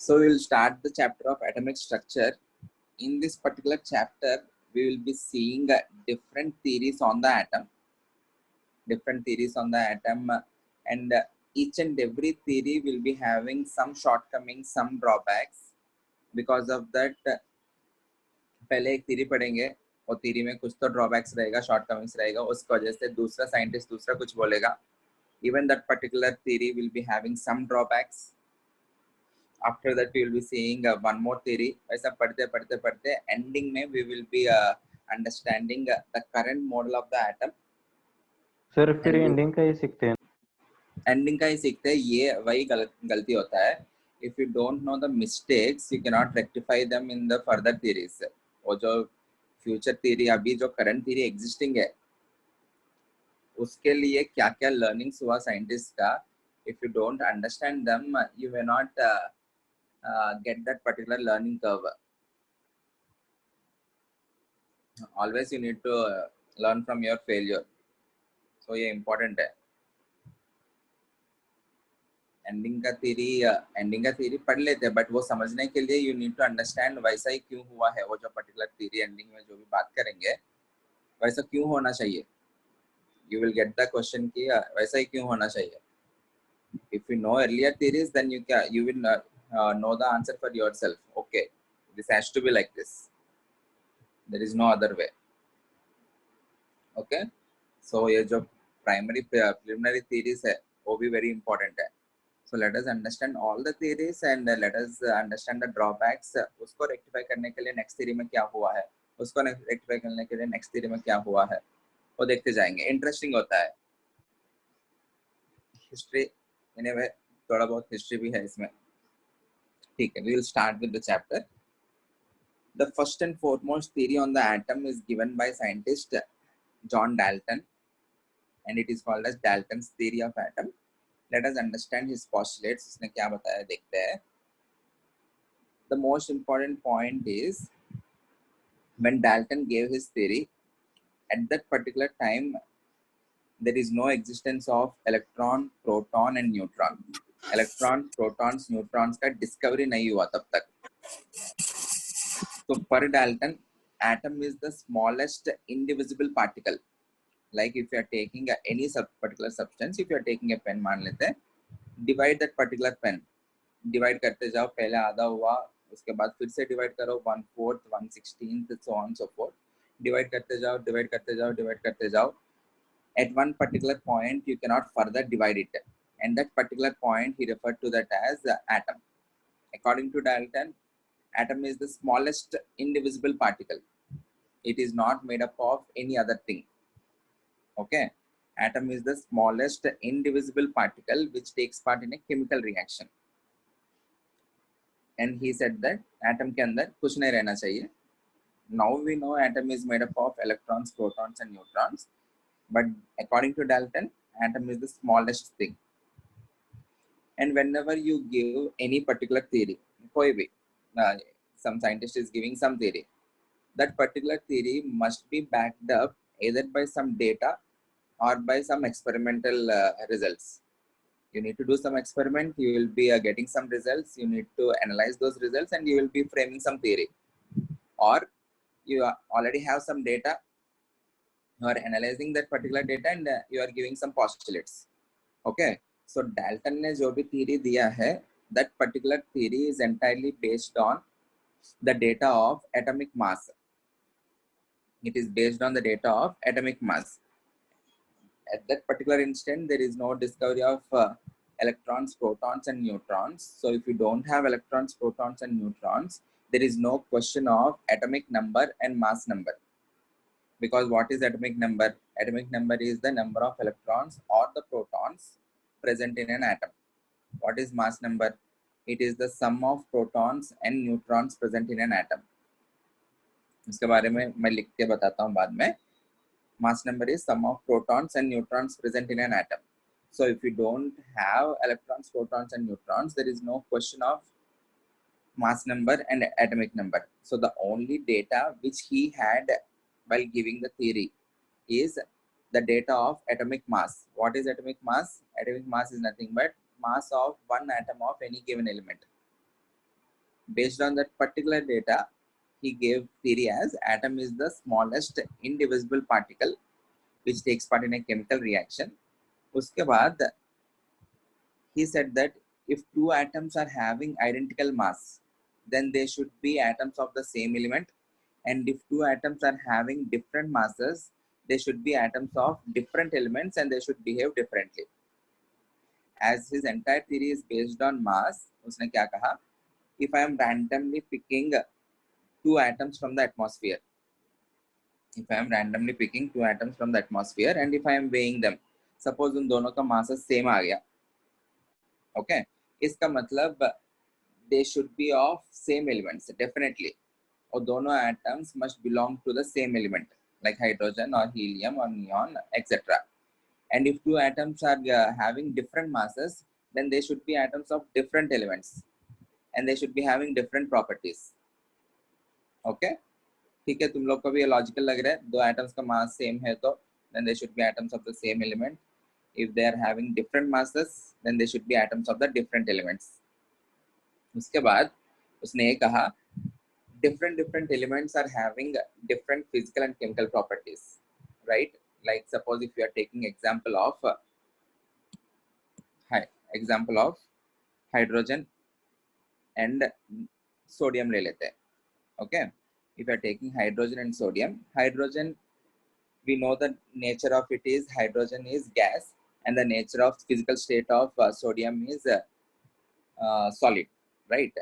So we will start the chapter of atomic structure. In this particular chapter, we will be seeing different theories on the atom, and each and every theory will be having some shortcomings, some drawbacks. Because of that, पहले एक theory पढ़ेंगे, और theory में कुछ तो drawbacks रहेगा, shortcomings रहेगा, उसकी वजह से दूसरा scientist दूसरा कुछ बोलेगा. Even that particular theory will be having some drawbacks. After that we will be seeing one more theory. ऐसा पढ़ते ending में we will be understanding the current model of the atom. Sir फिर ending का ही सीखते हैं. Ending का ही सीखते हैं. ये वही गलती होता है. If you don't know the mistakes, you cannot rectify them in the further theories. और जो future theory, अभी जो current theory existing है, उसके लिए क्या क्या learnings हुआ scientist का, if you don't understand them, you may not get that particular learning curve. Always you need to learn from your failure. So ये important है. एंडिंग का थ्योरी पढ़ लेते हैं, बट वो समझने के लिए यू नीड टू अंडरस्टैंड वैसा ही क्यों हुआ है. वो जो पर्टिकुलर थ्योरी एंडिंग में जो भी बात करेंगे, वैसा क्यों होना चाहिए. You will get the question कि वैसा ही क्यों होना चाहिए. If you know earlier theories, then you will know the answer for yourself. Okay, this has to be like this, there is no other way. Okay, so ये जो primary preliminary theories है, वो भी वेरी इंपॉर्टेंट है. So let us understand all the theories and let us understand the drawbacks. उसको rectify करने के लिए next theory में क्या हुआ है, उसको rectify करने के लिए next theory में क्या हुआ है, वो देखते जाएंगे. Interesting होता है. History, anyway, थोड़ा बहुत history भी है इसमें. ठीक है, we will start with the chapter. The first and foremost theory on the atom is given by scientist John Dalton, and it is called as Dalton's theory of atom. Let us understand his postulates. इसने क्या बताया देखते हैं. The most important point is when Dalton gave his theory, at that particular time there is no existence of electron, proton and neutron. Electron, protons, neutrons का discovery नहीं हुआ तब तक. So per Dalton, atom is the smallest indivisible particle. Like if you are taking any particular substance, if you are taking a pen, मान लेते हैं, divide that particular pen, divide करते जाओ. पहले आधा हुआ, उसके बाद फिर से divide करो, 1/4, 1/16, so on so forth. divide करते जाओ. At one particular point you cannot further divide it, and that particular point he referred to that as atom. According to Dalton, atom is the smallest indivisible particle. It is not made up of any other thing. Okay, atom is the smallest indivisible particle which takes part in a chemical reaction. And he said that atom के अंदर कुछ नहीं रहना चाहिए. Now we know atom is made up of electrons, protons and neutrons, but according to Dalton, atom is the smallest thing. And whenever you give any particular theory, कोई भी, some scientist is giving some theory, that particular theory must be backed up either by some data or by some experimental results. You need to do some experiment, you will be getting some results, you need to analyze those results and you will be framing some theory. Or you already have some data, you are analyzing that particular data and you are giving some postulates. Okay, so Dalton ने जो भी theory दिया है, that particular theory is entirely based on the data of atomic mass. It is based on the data of atomic mass. At that particular instant, there is no discovery of electrons, protons and neutrons. So if you don't have electrons, protons and neutrons, there is no question of atomic number and mass number. Because what is atomic number? Atomic number is the number of electrons or the protons present in an atom. What is mass number? It is the sum of protons and neutrons present in an atom. इसके बारे में मैं लिख के बताता हूँ बाद में. Mass number is sum of protons and neutrons present in an atom. So if you don't have electrons, protons and neutrons, there is no question of mass number and atomic number. So the only data which he had while giving the theory is the data of atomic mass. What is atomic mass? Atomic mass is nothing but mass of one atom of any given element. Based on that particular data, he gave theory as atom is the smallest indivisible particle which takes part in a chemical reaction. उसके बाद he said that if two atoms are having identical mass, then they should be atoms of the same element, and if two atoms are having different masses, they should be atoms of different elements and they should behave differently. As his entire theory is based on mass, उसने क्या कहा, if I am randomly picking two atoms from the atmosphere, if I am randomly picking two atoms from the atmosphere and if I am weighing them, suppose उन दोनों का mass same आ गया, okay, इसका मतलब they should be of same elements definitely, और दोनों atoms must belong to the same element like hydrogen or helium or neon, etc. And if two atoms are having different masses, then they should be atoms of different elements and they should be having different properties. Okay, ठीक है, तुम लोग को भी ये logical लग रहा है, दो एटम्स का मास सेम है तो then they should be atoms of the same element. If they are having different masses, then they should be atoms of the different elements. उसके बाद उसने ये कहा different elements are having different physical and chemical properties, right? Like suppose if you are taking example of hydrogen and sodium ले लेते हैं, okay? If you are taking hydrogen and sodium, hydrogen, we know the nature of it is hydrogen is gas and the nature of physical state of sodium is solid, right?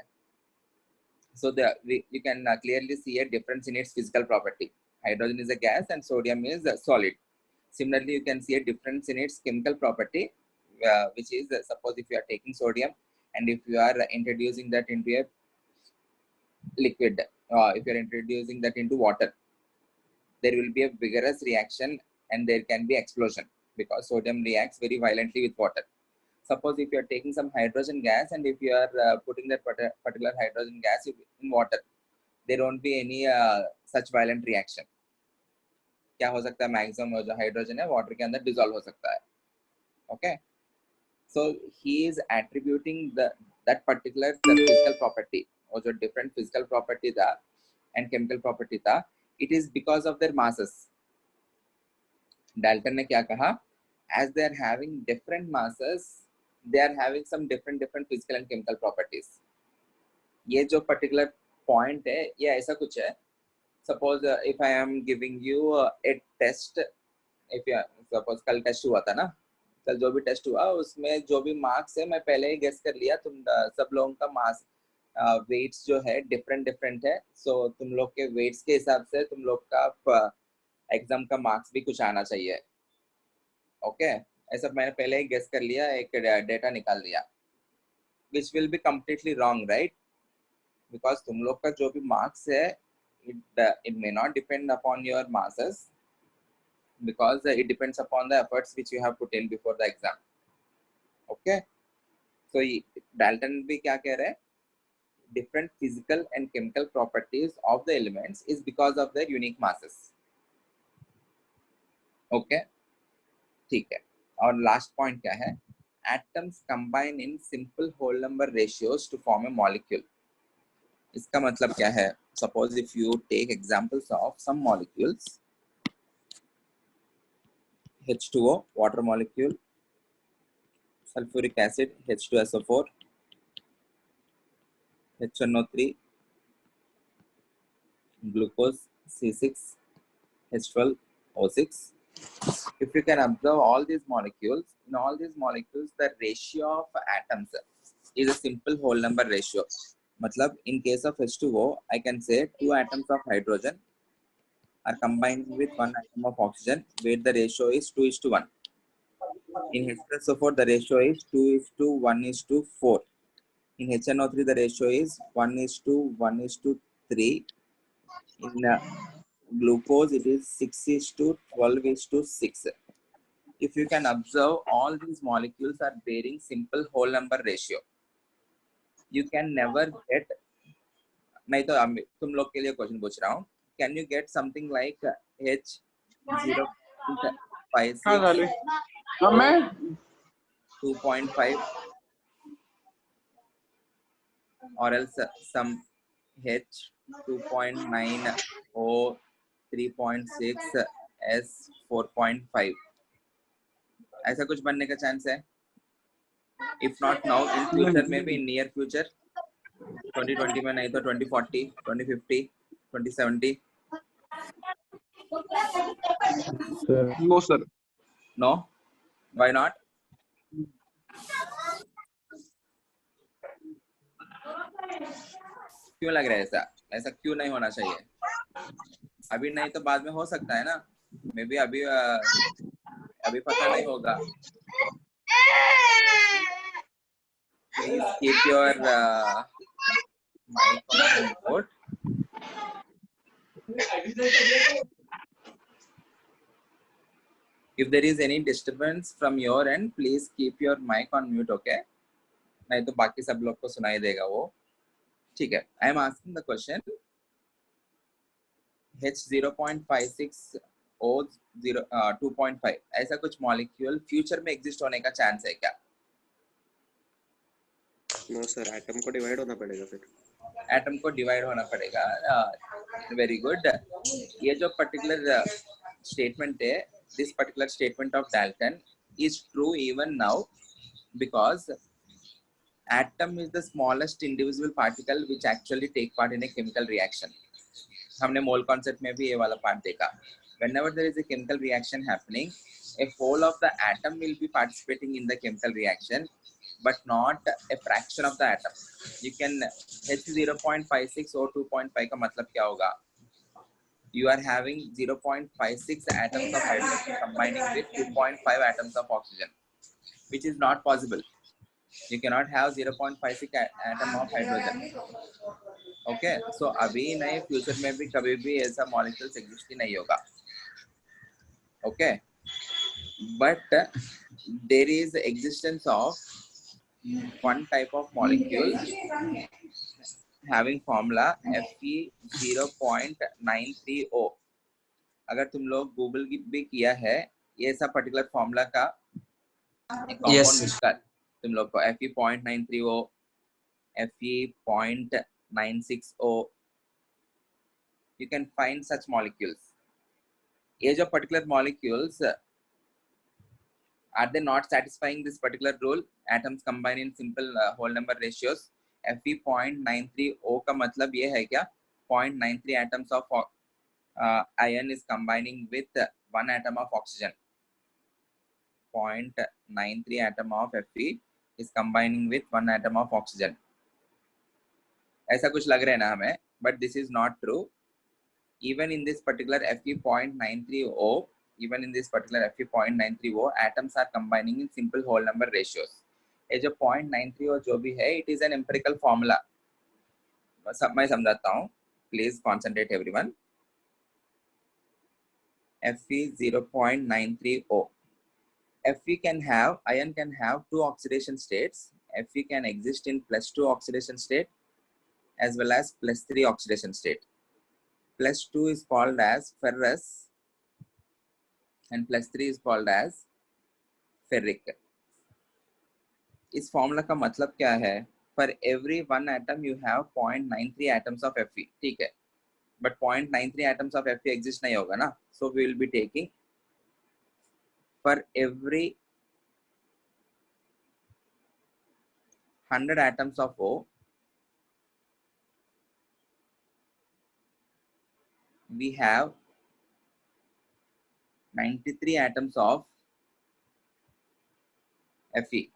So you can clearly see a difference in its physical property. Hydrogen is a gas and sodium is solid. Similarly, you can see a difference in its chemical property, which is suppose if you are taking sodium and if you are introducing that into a liquid, if you are introducing that into water, there will be a vigorous reaction and there can be explosion because sodium reacts very violently with water. Suppose if you are taking some hydrogen gas and if you are putting that particular hydrogen gas in water, there won't be any such violent reaction. क्या हो सकता है, maximum जो hydrogen है water के अंदर dissolve हो सकता है. Okay, so he is attributing that particular physical property और जो different physical property था and chemical property था, it is because of their masses. Dalton ने क्या कहा, as they are having different masses, they are having some different physical and chemical properties. ये जो particular point है ये ऐसा कुछ है. Suppose if I am giving you a test, if you suppose कल टेस्ट हुआ था ना, कल जो भी टेस्ट हुआ उसमें जो भी मार्क्स है मैं पहले ही गेस कर लिया, तुम सब लोगों का मार्क्स वेट्स जो है डिफरेंट है, सो तुम लोग के वेट्स के हिसाब से तुम लोग का एग्जाम का मार्क्स भी कुछ आना चाहिए. ओके, ऐसा मैंने पहले ही गेस कर लिया, एक डेटा निकाल दिया, which will be completely wrong, right? Because तुम लोग का जो भी मार्क्स है it may not depend upon your masses because it depends upon the efforts which you have put in before the exam. Okay, so Dalton भी क्या कह रहे हैं, different physical and chemical properties of the elements is because of their unique masses. Okay, ठीक है. और last point क्या है, atoms combine in simple whole number ratios to form a molecule. इसका मतलब क्या है, suppose if you take examples of some molecules, H2O water molecule, sulfuric acid H2SO4, H1O3, glucose C6 H12O6. If you can observe all these molecules, in all these molecules the ratio of atoms is a simple whole number ratio. मतलब in case of H2O, I can say two atoms of hydrogen are combined with one atom of oxygen where the ratio is 2:1. In H2SO4, the ratio is 2:1:4. In HNO3, the ratio is 1:1:3. In glucose, it is 6:12:6. If you can observe, all these molecules are bearing simple whole number ratio. You can never get, नहीं तो तुम लोग के लिए question पूछ रहा हूँ, can you get something like H0.56 2.5 or else some H 2.9 O 3.6 S 4.5 ऐसा कुछ बनने का चांस है. If not now, in future maybe in near future 2020 में नहीं तो 2040 2050 2070. No sir. No, why not? क्यों लग रहा है ऐसा? ऐसा क्यों नहीं होना चाहिए? अभी नहीं तो बाद में हो सकता है ना. मे बी अभी अभी पता नहीं होगा. Please keep your mic on mute. If there is any disturbance from your end, please keep your mic on mute, okay? नहीं तो बाकी सब लोग को सुनाई देगा वो. ठीक है. I am asking the question. H 0.56 O 2.5 ऐसा कुछ मॉलिक्यूल फ्यूचर में एग्जिस्ट होने का चांस है क्या? नो सर, एटम को डिवाइड होना पड़ेगा फिर. एटम को डिवाइड होना पड़ेगा. Very good. ये जो पर्टिकुलर स्टेटमेंट है, this particular statement of Dalton is true even now because atom is the smallest individual particle which actually take part in a chemical reaction. हमने मोल कॉन्सेप्ट में भी ये वाला पार्ट देखा. Whenever there is a chemical reaction happening, a whole of the atom will be participating in the chemical reaction, but not a fraction of the atom. You can H 0.56 or 2.5 का मतलब क्या होगा? You are having 0.56 atoms of hydrogen combining with 2.5 atoms of oxygen, which is not possible. You cannot have 0.56 atom of hydrogen. Okay, so अभी नहीं, future में भी कभी भी ऐसा मॉलिक्यूल्स एग्जिस्ट ही नहीं होगा. Okay, but there is existence of one type of molecule having formula Fe 0.93O. अगर तुम लोग गूगल भी किया है ये सब पर्टिकुलर फॉर्मूला का एक कंपाउंड मिलकर तुम लोग को Fe 0.93O, Fe 0.96O, you can find such molecules. ये जो particular molecules are they not satisfying this particular rule? Atoms combine in simple whole number ratios. Fe 0.93O का मतलब ये है क्या? 0.93 atoms of iron is combining with one atom of oxygen. 0.93 atom of Fe is combining with one atom of oxygen. ऐसा कुछ लग रहा है ना हमें, but this is not true. Even in this particular Fe 0.93O, atoms are combining in simple whole number ratios. ये जो 0.93O जो भी है, it is an empirical formula. मैं समझाता हूँ. Please concentrate everyone. Fe 0.93O. Fe can have, iron can have two oxidation states. Fe can exist in +2 oxidation state as well as +3 oxidation state. +2 is called as ferrous and +3 is called as ferric. इस formula का मतलब क्या है? For every one atom you have 0.93 atoms of Fe. ठीक है, but 0.93 atoms of Fe exist नहीं होगा ना. So we will be taking for every 100 atoms of O, we have 93 atoms of Fe.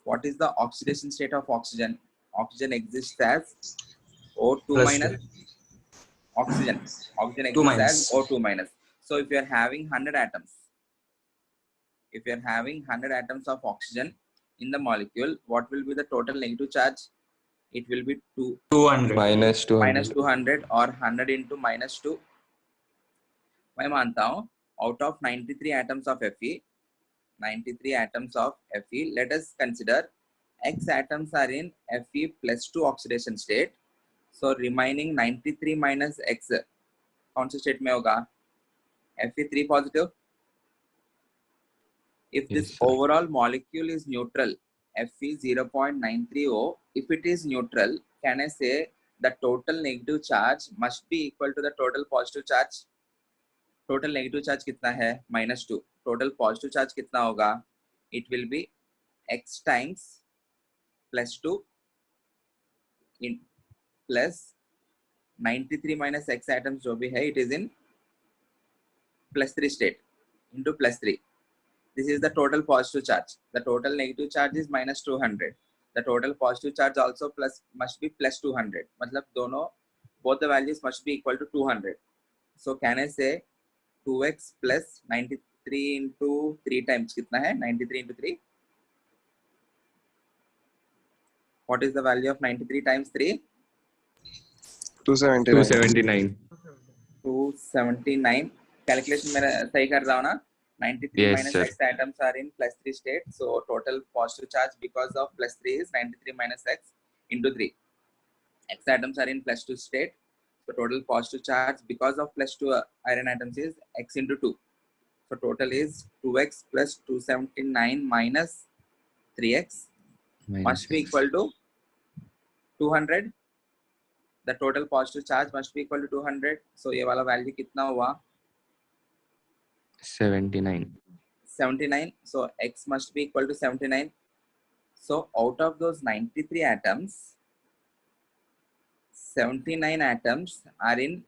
What is the oxidation state of oxygen? Oxygen exists as O2 minus. Oxygen exists as O2 minus. So if you are having 100 atoms, of oxygen in the molecule, what will be the total negative charge? It will be 200 minus 200 or 100 into -2. मैं मानता हूँ out of 93 atoms of Fe, let us consider X atoms are in Fe +2 oxidation state. So remaining 93 minus X कौन से state में होगा? Fe 3 positive. If this overall molecule is neutral, Fe 0.930, if it is neutral, can I say the total negative charge must be equal to the total positive charge? Total negative charge कितना है? -2. Total positive charge कितना होगा? It will be x times +2 in plus 93 minus x atoms जो भी है, it is in +3 state into +3. This is the total positive charge. The total negative charge is -200. The total positive charge also must be +200. मतलब दोनों, both the values must be equal to 200. So can I say 2x plus 93 into 3 times कितना है? 93 into 3. What is the value of 93 times 3? 279. 279. Calculation मेरा सही कर रहा हूँ ना? 93 Yes, minus sir. x atoms are in +3 state. So total positive charge because of +3 is 93 minus x into 3. X atoms are in +2 state. So total positive charge because of +2 iron atoms is x into 2. So total is 2x plus 279 minus 3x must be equal to 200. The total positive charge must be equal to 200. So ये वाला value कितना हुआ? 79. 79. So x must be equal to 79. So out of those 93 atoms, 79 atoms are in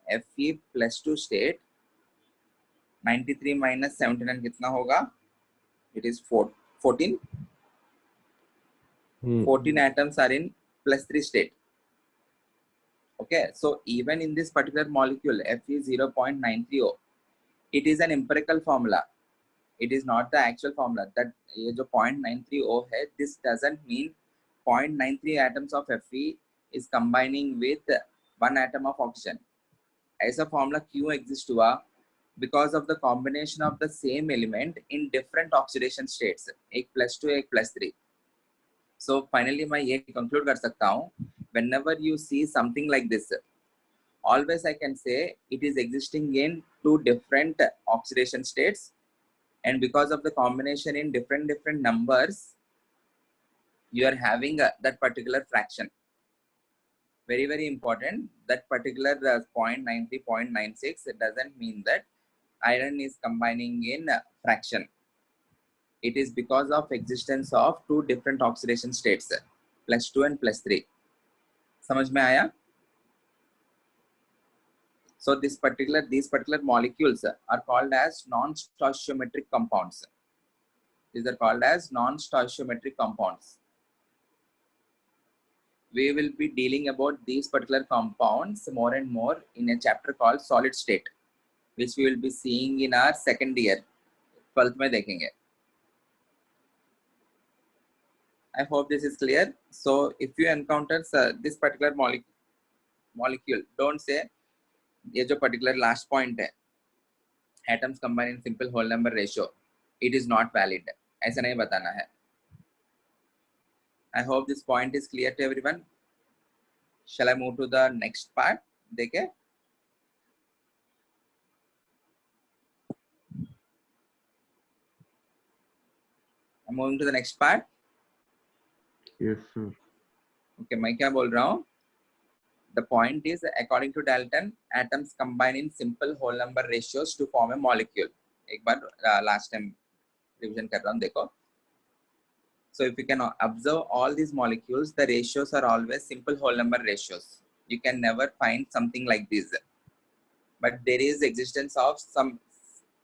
Fe +2 state. 93 minus 79 कितना होगा? It is 14. 14 atoms are in +3 state. Okay, so even in this particular molecule Fe 0.930, it is an empirical formula. It is not the actual formula. That ये जो 0.930 है, this doesn't mean 0.93 atoms of Fe is combining with 1 atom of oxygen. ऐसा formula क्यों exist हुआ? Because of the combination of the same element in different oxidation states. एक +2 एक +3. So finally मैं ये conclude कर सकता हूँ. Whenever you see something like this, always I can say it is existing in 2 different oxidation states, and because of the combination in different numbers, you are having that particular fraction. Very, very important. That particular 0.93, 0.96, it doesn't mean that iron is combining in fraction. It is because of existence of 2 different oxidation states, +2 and +3. समझ में आया? So these particular molecules are called as non-stoichiometric compounds. These are called as non-stoichiometric compounds. We will be dealing about these particular compounds more and more in a chapter called solid state, which we will be seeing in our second year. 12th में देखेंगे. I hope this is clear. So if you encounter this particular molecule, don't say ये जो particular last point है, atoms combine in simple whole number ratio, it is not valid. ऐसा नहीं बताना है. I hope this point is clear to everyone. Shall I move to the next part? देखे? I'm moving to the next part. Yes, sir. Okay, मैं क्या बोल रहा हूँ? The point is, according to Dalton, atoms combine in simple whole number ratios to form a molecule. एक बार last time revision कर रहा हूँ, देखो. So if you can observe all these molecules, the ratios are always simple whole number ratios. You can never find something like this. But there is existence of some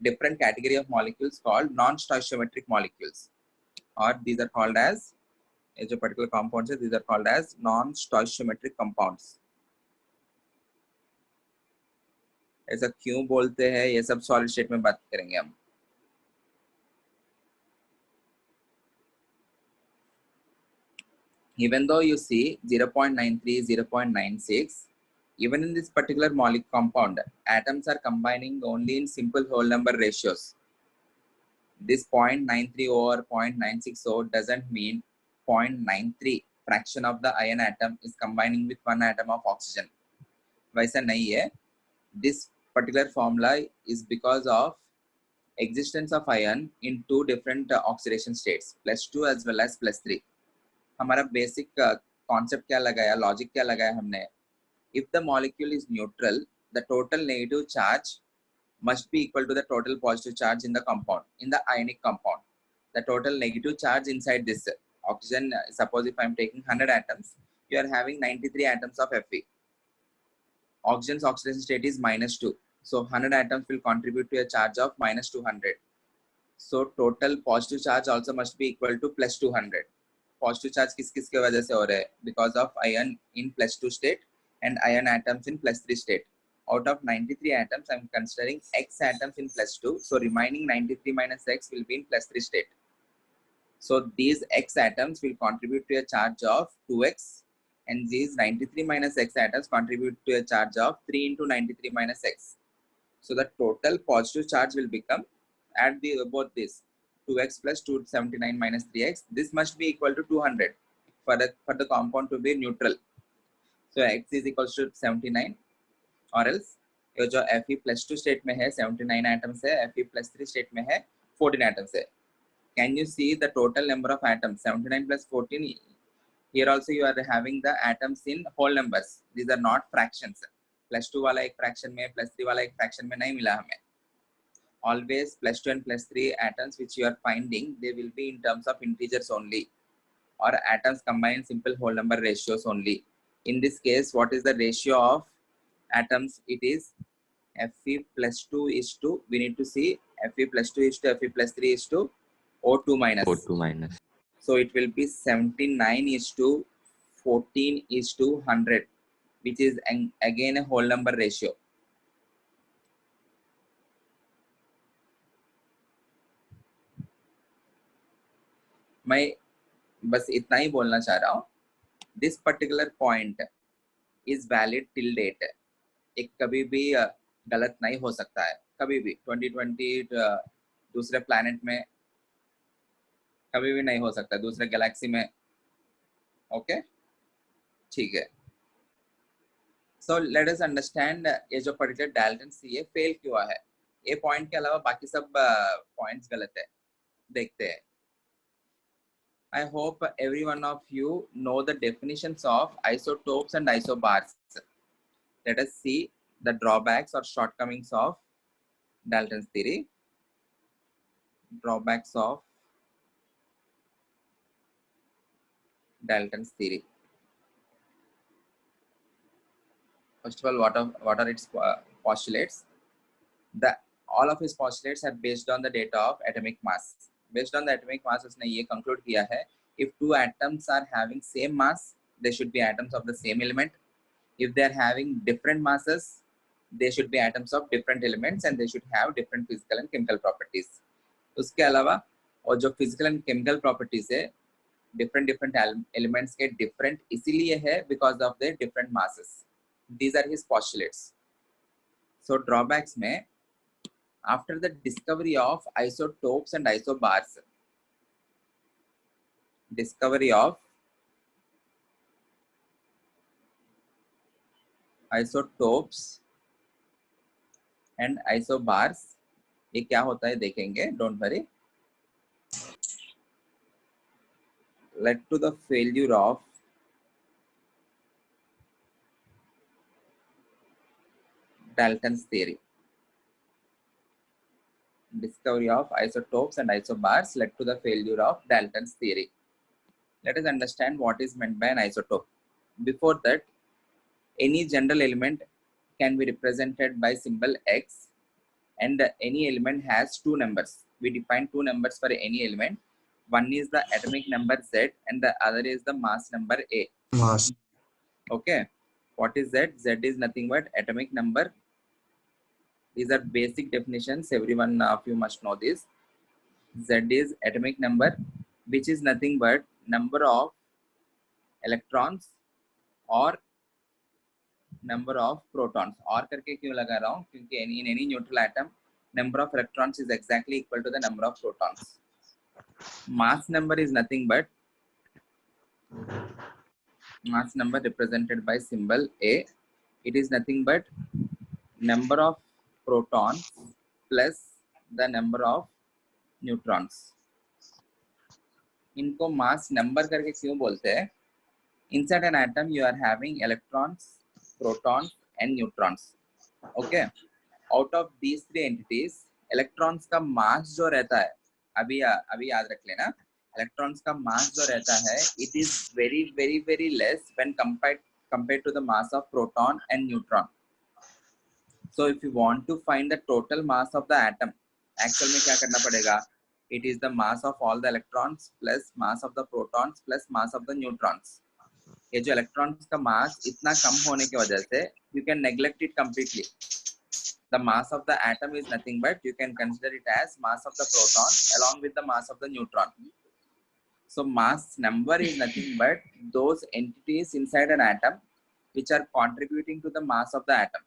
different category of molecules called non-stoichiometric molecules, or these are called as जो particular compounds, these are called as non-stoichiometric compounds. ऐसा क्यों बोलते हैं, ये सब solid state में बात करेंगे हम. Even though you see 0.93, 0.96, even in this particular molecule compound, atoms are combining only in simple whole number ratios. This 0.93 or 0.960 doesn't mean 0.93 fraction of the iron atom is combining with 1 atom of oxygen. वैसा नहीं है. This particular formula is because of existence of ion in two different oxidation states, +2 as well as +3. हमारा basic concept क्या लगाया, logic क्या लगाया हमने? If the molecule is neutral, the total negative charge must be equal to the total positive charge in the compound, in the ionic compound. The total negative charge inside this oxygen, suppose if I am taking 100 atoms, you are having 93 atoms of Fe. Oxygen's oxidation state is -2. So 100 atoms will contribute to a charge of -200. So total positive charge also must be equal to +200. Positive charge किस वजह से हो रहा है? Because of ion in +2 state and ion atoms in +3 state. Out of 93 atoms, I am considering X atoms in +2. So remaining 93 minus X will be in +3 state. So these X atoms will contribute to a charge of 2X, and these 93 minus X atoms contribute to a charge of 3 into 93 minus X. So the total positive charge will become, add both this, 2X plus 279 minus 3X. This must be equal to 200 for the compound to be neutral. So X is equals to 79, और else ये जो Fe+2 state में है 79 atoms है, Fe+3 state में है 14 atoms है. Can you see the total number of atoms? 79 plus 14. Here also you are having the atoms in whole numbers. These are not fractions. +2 वाला एक fraction में, +3 वाला एक fraction में नहीं मिला हमें. Always +2 and +3 atoms which you are finding, they will be in terms of integers only, or atoms combined simple whole number ratios only. In this case, what is the ratio of atoms? It is Fe+2 is to, we need to see Fe+2 is to Fe+3 is to O2 minus. O2 minus. So it will be 79 is to 14 is to 100, which is again a whole number ratio. मैं बस इतना ही बोलना चाह रहा हूँ. This particular point is valid till date. एक कभी भी गलत नहीं हो सकता है, कभी भी 2020 दूसरे प्लैनेट में कभी भी नहीं हो सकता, दूसरे गैलेक्सी में. ओके, ठीक है. सो लेट अस अंडरस्टैंड ये जो पर्टिकुलर डाल्टन सी है फेल क्यों है. ये पॉइंट के अलावा बाकी सब पॉइंट्स गलत है. देखते हैं. I hope every one of you know the definitions of isotopes and isobars. Let us see the drawbacks or shortcomings of Dalton's theory. Drawbacks of Dalton's theory. First of all, what are its postulates? All of his postulates are based on the data of atomic mass. Based on the atomic mass, उसने ये conclude किया है, if two atoms are having same mass, they should be atoms of the same element. If they are having different masses, they should be atoms of different elements, and they should have different physical and chemical properties. उसके अलावा और जो physical and chemical properties है, different elements के different इसीलिए है because of their different masses. These are his postulates. So drawbacks में, after the discovery of isotopes and isobars, discovery of isotopes and isobars, ये क्या होता है देखेंगे, don't worry. Led to the failure of Dalton's theory. Discovery of isotopes and isobars led to the failure of Dalton's theory. Let us understand what is meant by an isotope. Before that, any general element can be represented by symbol X, and any element has two numbers. We define two numbers for any element. One is the atomic number Z, and the other is the mass number A. Mass. Okay. What is Z? Z is nothing but atomic number. These are basic definitions. Everyone of you must know this. Z is atomic number, which is nothing but number of electrons or number of protons. और करके क्यों लगा रहा हूँ? क्योंकि in any neutral atom, number of electrons is exactly equal to the number of protons. Mass number is nothing but mass number represented by symbol A. It is nothing but number of protons plus the number of neutrons. इनको mass number करके क्यों बोलते हैं? Inside an atom you are having electrons, protons and neutrons. Okay, out of these three entities electrons का mass जो रहता है, अभी याद रख लेना, electrons का mass जो रहता है it is very very very less when compared to the mass of proton and neutron. So if you want to find the total mass of the atom, actual में क्या करना पड़ेगा? It is the mass of all the electrons plus mass of the protons plus mass of the neutrons. ये जो electrons का mass इतना कम होने की वजह से you can neglect it completely. The mass of the atom is nothing but you can consider it as mass of the proton along with the mass of the neutron. So mass number is nothing but those entities inside an atom which are contributing to the mass of the atom,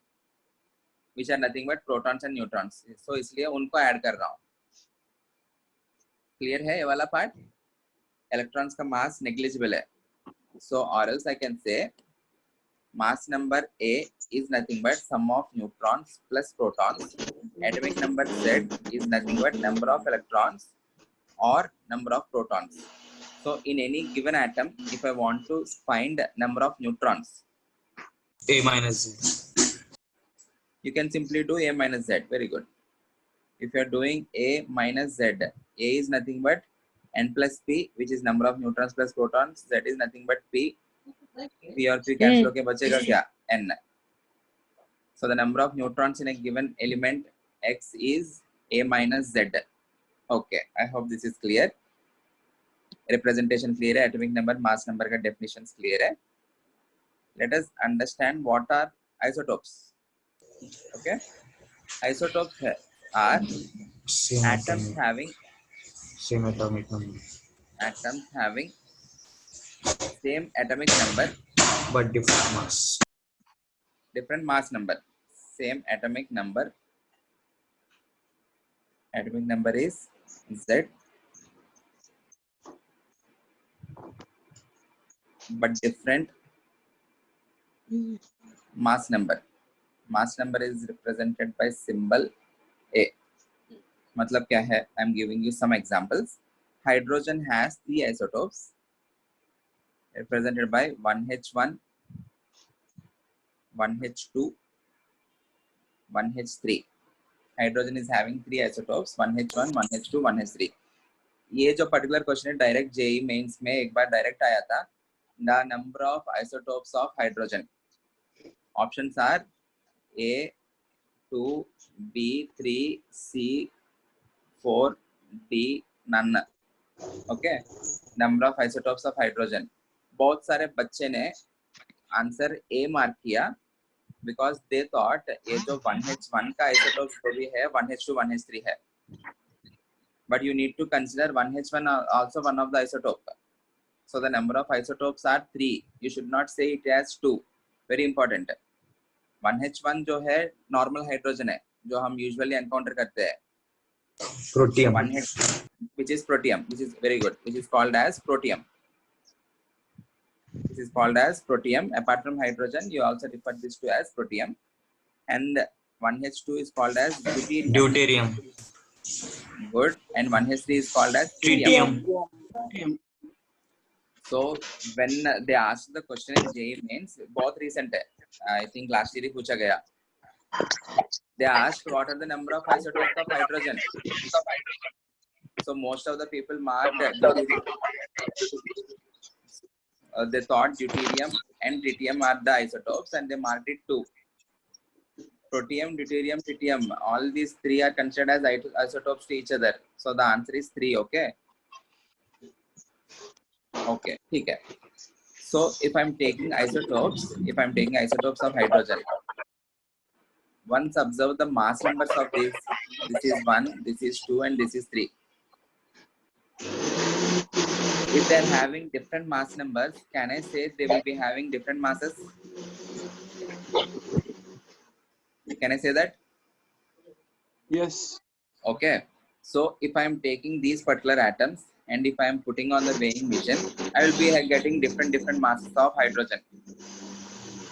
which are nothing but protons and neutrons. So इसलिए उनको add कर रहा हूँ. Clear है ये वाला part? Electrons का mass negligible है. So or else I can say mass number A is nothing but sum of neutrons plus protons. Atomic number Z is nothing but number of electrons or number of protons. So in any given atom, if I want to find number of neutrons, A minus Z. you can simply do A minus Z. Very good. If you are doing A minus Z, A is nothing but N plus P, which is number of neutrons plus protons. Z is nothing but P. P और P cancel होके बचेगा क्या? N. So the number of neutrons in a given element X is A minus Z. Okay, I hope this is clear. Representation clear है, atomic number, mass number का definitions clear है. Let us understand what are isotopes. Okay, isotopes are atoms having Same atomic number. Atoms having same atomic number But different mass. Different mass number. Same atomic number. Atomic number is Z, but different mass number. Mass number is represented by symbol A. मतलब क्या है? I am giving you some examples. Hydrogen has 3 isotopes represented by 1H1, 1H2, 1H3. Hydrogen is having 3 isotopes, 1H1, 1H2, 1H3. ये जो particular question है direct JEE mains में एक बार direct आया था. The number of isotopes of hydrogen. Options are A, 2, B, 3, C, 4, D, none. Okay. Number of isotopes of hydrogen. बहुत सारे बच्चे ने आंसर A मार्क किया because they thought ये जो 1H1 का isotopes जो भी है 1H2, 1H3 है. But you need to consider 1H1 also one of the isotope. So the number of isotopes are 3. You should not say it as 2. Very important. 1H1 जो है normal hydrogen है जो हम usually encounter करते हैं. Protium. 1H, which is protium, which is very good, which is called as protium. This is called as protium. Apart from hydrogen, you also refer this to as protium. And 1H2 is called as deuterium. Good. And 1H3 is called as tritium. So when they asked the question in JEE mains, बहुत recent है. I think last year ही पूछा गया. They asked what are the number of isotopes of hydrogen. So most of the people marked they thought deuterium and tritium are the isotopes and they marked it 2. Protium, deuterium, tritium, all these 3 are considered as isotopes to each other. So the answer is 3. Okay. Okay. Okay. So if I'm taking isotopes of hydrogen, once observe the mass numbers of these. This is 1, this is 2, and this is 3. If they are having different mass numbers, can I say they will be having different masses? Can I say that? Yes. Okay. So if I am taking these particular atoms and if I am putting on the weighing machine, I will be getting different masses of hydrogen.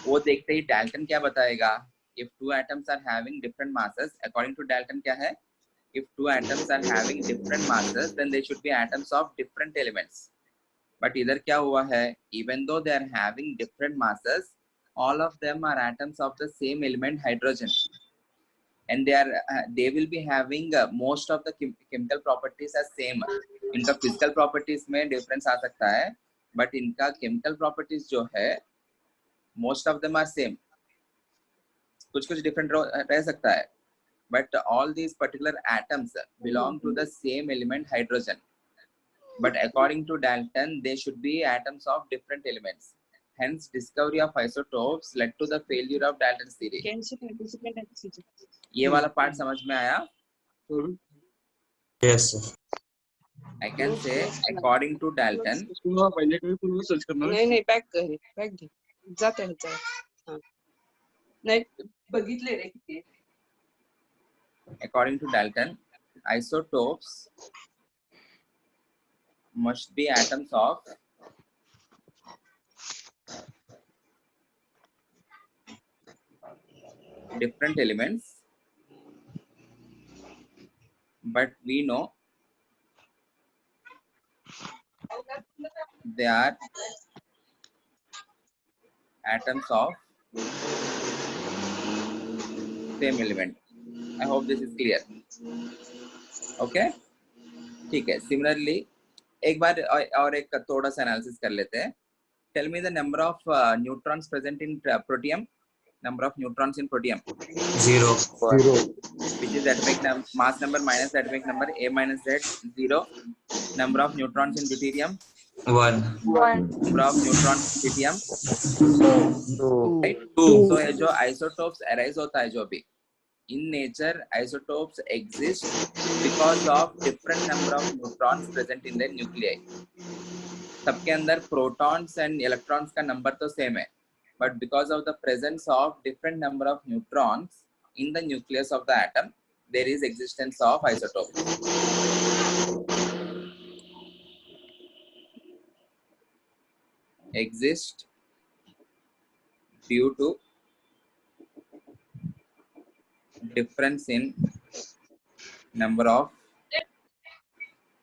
वो देखते ही Dalton क्या बताएगा? If 2 atoms are having different masses, according to Dalton क्या है? if two atoms are having different masses, then they should be atoms of different elements. But इधर क्या हुआ है, even though they are having different masses, all of them are atoms of the same element, hydrogen, and they will be having most of the chemical properties as same. इनका physical properties में difference आ सकता है, but इनका chemical properties जो है most of them are same. कुछ कुछ different रह सकता है, but all these particular atoms belong to the same element, hydrogen. But according to Dalton, they should be atoms of different elements. Hence, discovery of isotopes led to the failure of Dalton's theory. ये वाला part समझ में आया? Yes, sir. I can say, according to Dalton, नहीं pack दे जाते हैं हाँ नहीं बघितले रे किती according to Dalton, isotopes must be atoms of different elements, but we know they are atoms of same element. I hope this is clear. Okay, ठीक है. Similarly, एक बार और एक थोड़ा सा एनालिसिस कर लेते हैं. Tell me the number of neutrons present in protium. Number of neutrons in protium. 0. Which is atomic mass number minus atomic number. A minus Z 0. Number of neutrons in deuterium. 1. Number of neutrons in tritium. 2. Right? 2. So ये जो isotopes arise होता है जो भी, in nature isotopes exist because of different number of neutrons present in the nuclei. सबके अंदर protons and electrons का number तो same है, but because of the presence of different number of neutrons in the nucleus of the atom, there is existence of isotopes. Exist due to difference in number of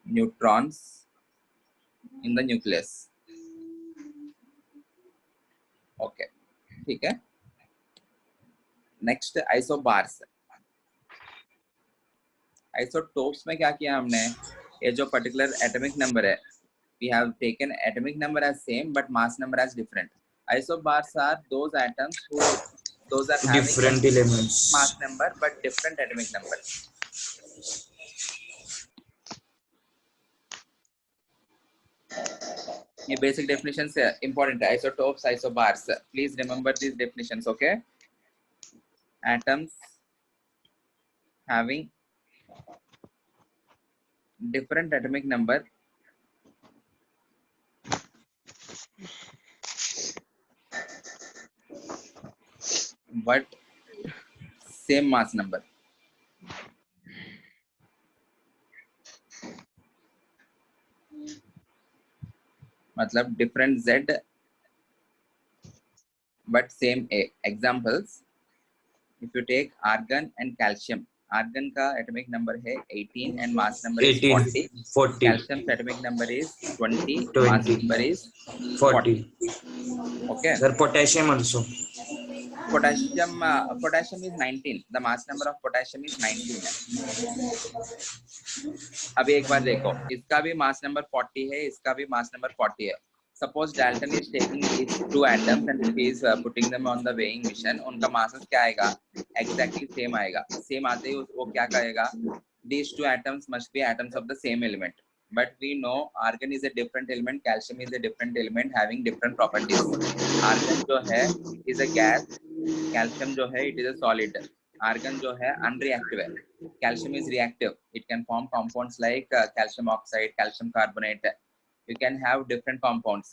neutrons in the nucleus. Okay, ठीक है. Next, isobars. Isotopes में क्या किया हमने, ये जो particular atomic number है, we have taken atomic number as same but mass number as different. Isobars are those atoms who those are having Different elements. mass number but different atomic number. ये basic definitions है, important है. Isotopes, isobars. Please remember these definitions, okay? Atoms having different atomic number but same mass number. मतलब different Z but same A. Examples, if you take argon and calcium, argon का atomic number है 18 and mass number is 18, 40, calcium atomic number is 20, 20. mass number is 40. okay. Sir, potassium also. Potassium is 19. The mass number of potassium is 19. अभी एक बार देखो, इसका भी mass number 40 है, इसका भी mass number 40 है. Suppose Dalton is taking these two atoms and he is putting them on the weighing machine. उनका masses क्या आएगा? Exactly same आएगा. Same आते ही वो क्या कहेगा? These two atoms must be atoms of the same element. But we know argon is a different element, calcium is a different element having different properties. Argon जो है is a gas, calcium जो है it is a solid. Argon जो है unreactive है, calcium is reactive. It can form compounds like calcium oxide, calcium carbonate. You can have different compounds,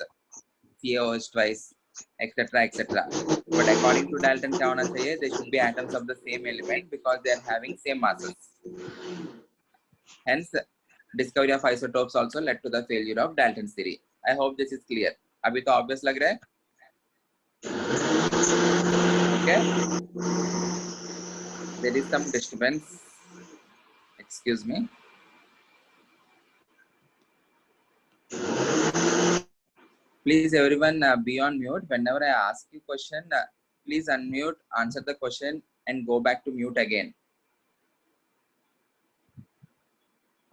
CaOH twice, etc., etc. But according to Dalton क्या होना चाहिए? They should be atoms of the same element because they are having same masses. Hence, discovery of isotopes also led to the failure of Dalton's theory. I hope this is clear. अभी तो obvious लग रहा है? Okay. There is some disturbance. Excuse me. Please everyone be on mute. Whenever I ask you question, please unmute, answer the question and go back to mute again.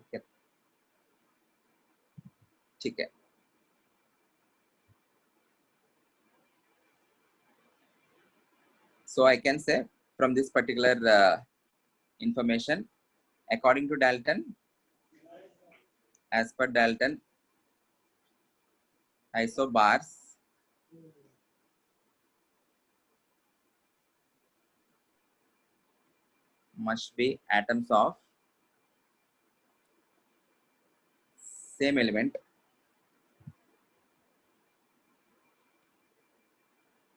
Okay. ठीक है. So I can say from this particular information, according to Dalton, as per Dalton, isobars must be atoms of same element,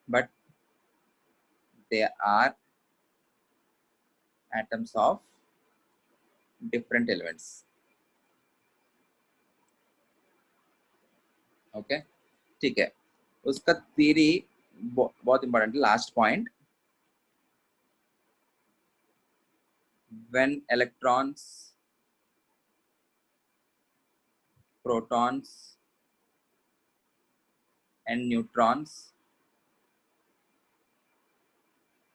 but they are atoms of different elements. Okay, ठीक है. उसका theory बहुत important है. Last point, when electrons, protons and neutrons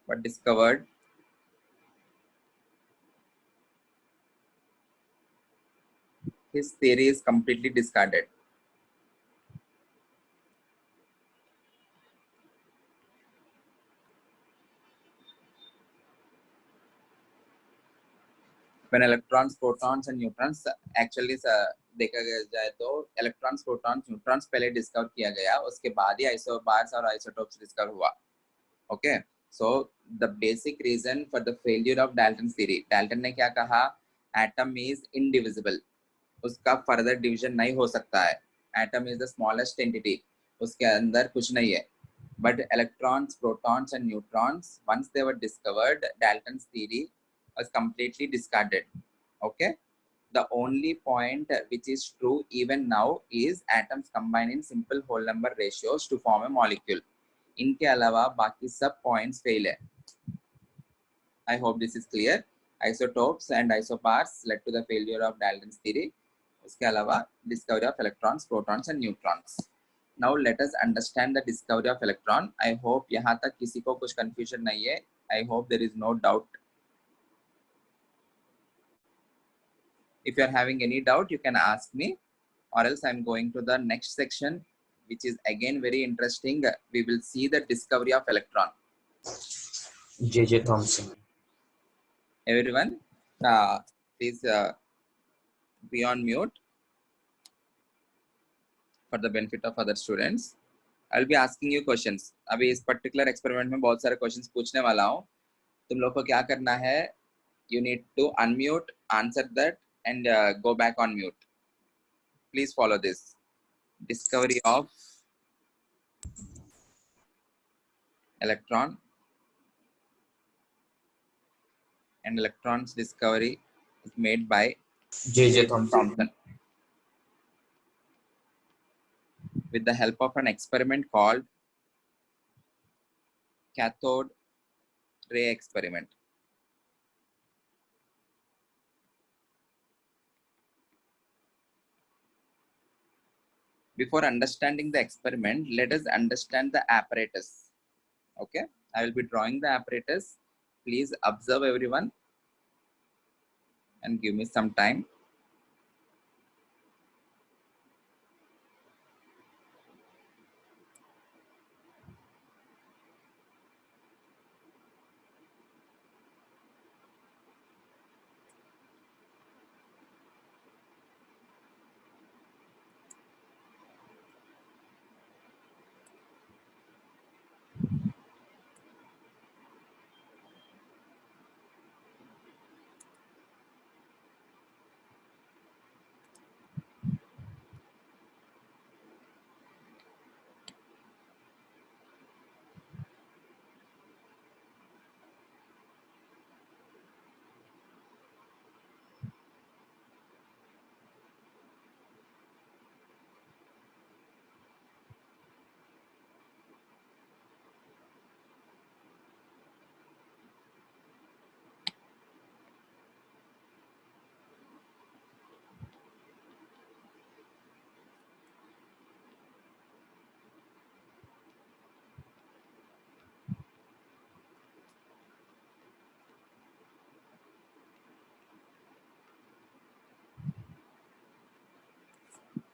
were discovered, his theory is completely discarded. When electrons, protons and neutrons, actually देखा जाए तो electrons, protons, neutrons पहले discover किया गया, उसके बाद ही isobars और isotopes डिस्कवर हुआ. Okay, so the basic reason for the failure of Dalton's theory, Dalton ने क्या कहा, atom is indivisible, उसका further division नहीं हो सकता है. Atom is the smallest entity, उसके अंदर कुछ नहीं है. But electrons, protons and neutrons, once they were discovered, Dalton's theory was completely discarded. Okay, the only point which is true even now is atoms combine in simple whole number ratios to form a molecule. इनके अलावा बाकी सब points fail है. I hope this is clear. Isotopes and isobars led to the failure of Dalton's theory. उसके अलावा discovery of electrons, protons and neutrons. Now let us understand the discovery of electron. I hope यहाँ तक किसी को कुछ confusion नहीं है. I hope there is no doubt. If you are having any doubt, you can ask me, or else I'm going to the next section, which is again very interesting. We will see the discovery of electron. J.J. Thomson. Everyone, please be on mute for the benefit of other students. I'll be asking you questions. अभी इस particular experiment में बहुत सारे questions पूछने वाला हूँ. तुम लोग को क्या करना है? You need to unmute, answer that, and go back on mute. Please follow this. Discovery of electron and electrons discovery is made by J.J. Thomson. With the help of an experiment called cathode ray experiment. Before understanding the experiment, let us understand the apparatus. Okay, I will be drawing the apparatus. Please observe everyone and give me some time.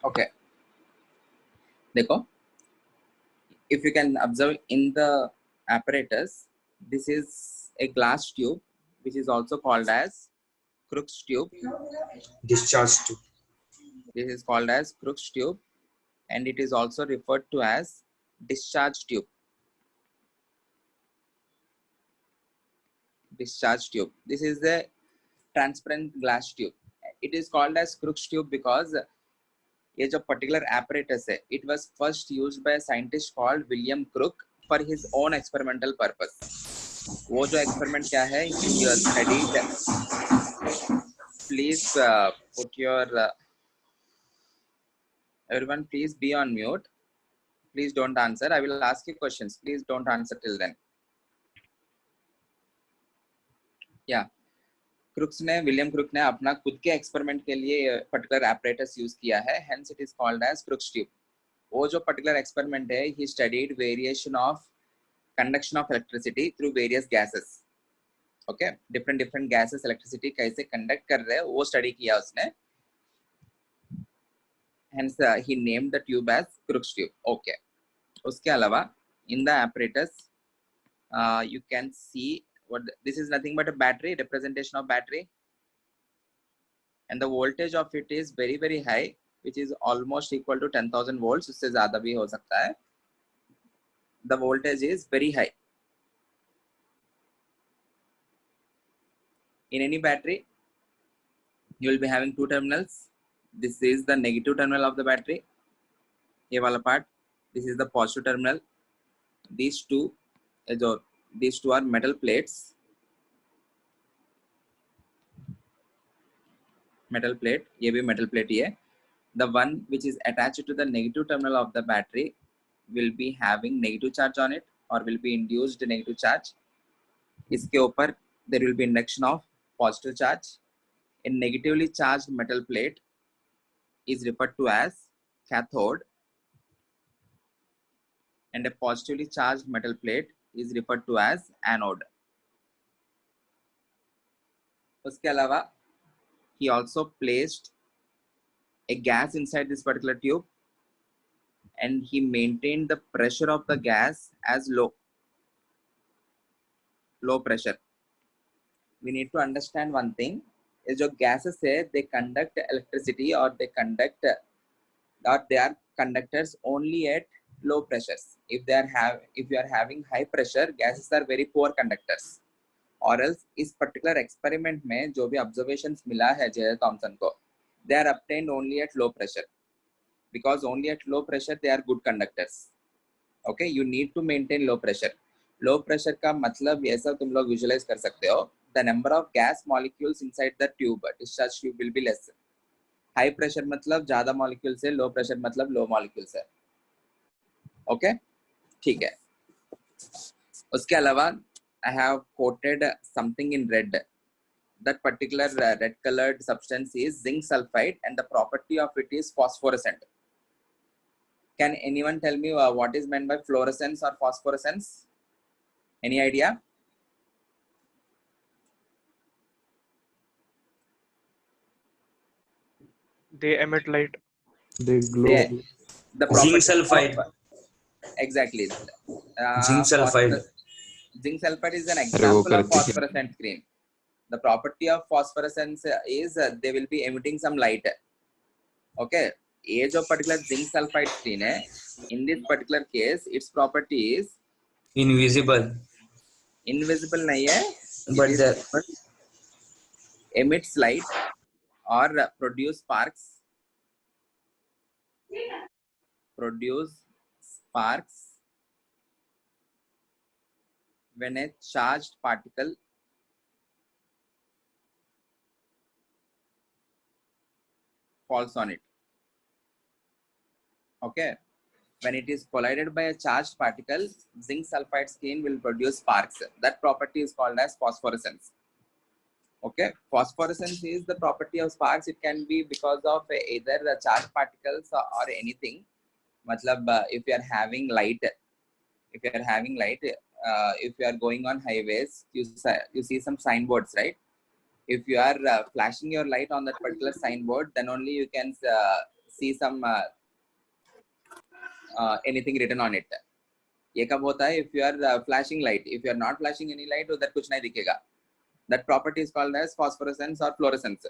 Okay, देखो, if you can observe in the apparatus, this is a glass tube which is also called as Crookes tube. Discharge tube. This is called as Crookes tube, and it is also referred to as discharge tube. Discharge tube. This is the transparent glass tube. It is called as Crookes tube because ये जो particular apparatus है, it was first used by a scientist called William Crook for his own experimental purpose. वो जो experiment क्या है, he studied. Please put your everyone. Please be on mute. Please don't answer. I will ask you questions. Please don't answer till then. Yeah. Crookes ने William Crookes ने अपना खुद के experiment के लिए पर्टिकुलर एपरेटस यूज किया है, hence it is called as Crookes tube. वो जो पर्टिकुलर एक्सपेरिमेंट है, he studied variation of conduction of electricity through various gases. Okay, different different gases electricity कैसे कंडक्ट कर रहे हैं वो स्टडी किया उसने, hence he named the tube as Crookes tube. Okay, उसके अलावा in the apparatus you can see what this is nothing but a battery, representation of battery, and the voltage of it is very very high, which is almost equal to 10,000 volts. उससे ज़्यादा भी हो सकता है. The voltage is very high. In any battery, you will be having two terminals. This is the negative terminal of the battery. ये वाला part. This is the positive terminal. These two are metal plates. Metal plate. ये भी metal plate ही है. The one which is attached to the negative terminal of the battery will be having negative charge on it, or will be induced negative charge. इसके ऊपर there will be induction of positive charge. A negatively charged metal plate is referred to as cathode, and a positively charged metal plate is referred to as anode. उसके अलावा he also placed a gas inside this particular tube, and he maintained the pressure of the gas as low pressure. We need to understand one thing, is जो gases है, they conduct electricity, or they conduct, or they are conductors only at low pressures. If you are having high pressure, gases are very poor conductors. Or else इस particular experiment में जो भी observations मिला है J Thomson को, they are obtained only at low pressure, because only at low pressure they are good conductors. Okay, you need to maintain low pressure. Low pressure का मतलब ऐसा तुम लोग visualize कर सकते हो, the number of gas molecules inside the tube, discharge tube, will be less. High pressure मतलब ज़्यादा molecules है, low pressure मतलब low molecules है. Okay, ठीक है. उसके अलावा I have quoted something in red. That particular red colored substance is zinc sulfide, and the property of it is phosphorescent. Can anyone tell me what is meant by fluorescence or phosphorescence? Any idea? They emit light. They glow. The property Zinc sulfide. Exactly. Zinc sulfide. Zinc sulfide is an example of phosphorescent screen. The property of phosphorescence is they will be emitting some light. Okay, ये जो particular zinc sulfide screen है, in this particular case its property is Invisible. invisible नहीं है, But the emits light or produce sparks when a charged particle falls on it. Okay, when it is collided by a charged particle, zinc sulfide screen will produce sparks. That property is called as phosphorescence. Okay, phosphorescence is the property of sparks. It can be because of either the charged particles or anything. Matlab, if you are having light, if you are going on highways, you see some signboards, right? If you are flashing your light on that particular signboard, then only you can see some anything written on it. ये कब होता है? If you are flashing light, if you are not flashing any light, उधर कुछ नहीं दिखेगा. That property is called as phosphorescence or fluorescence.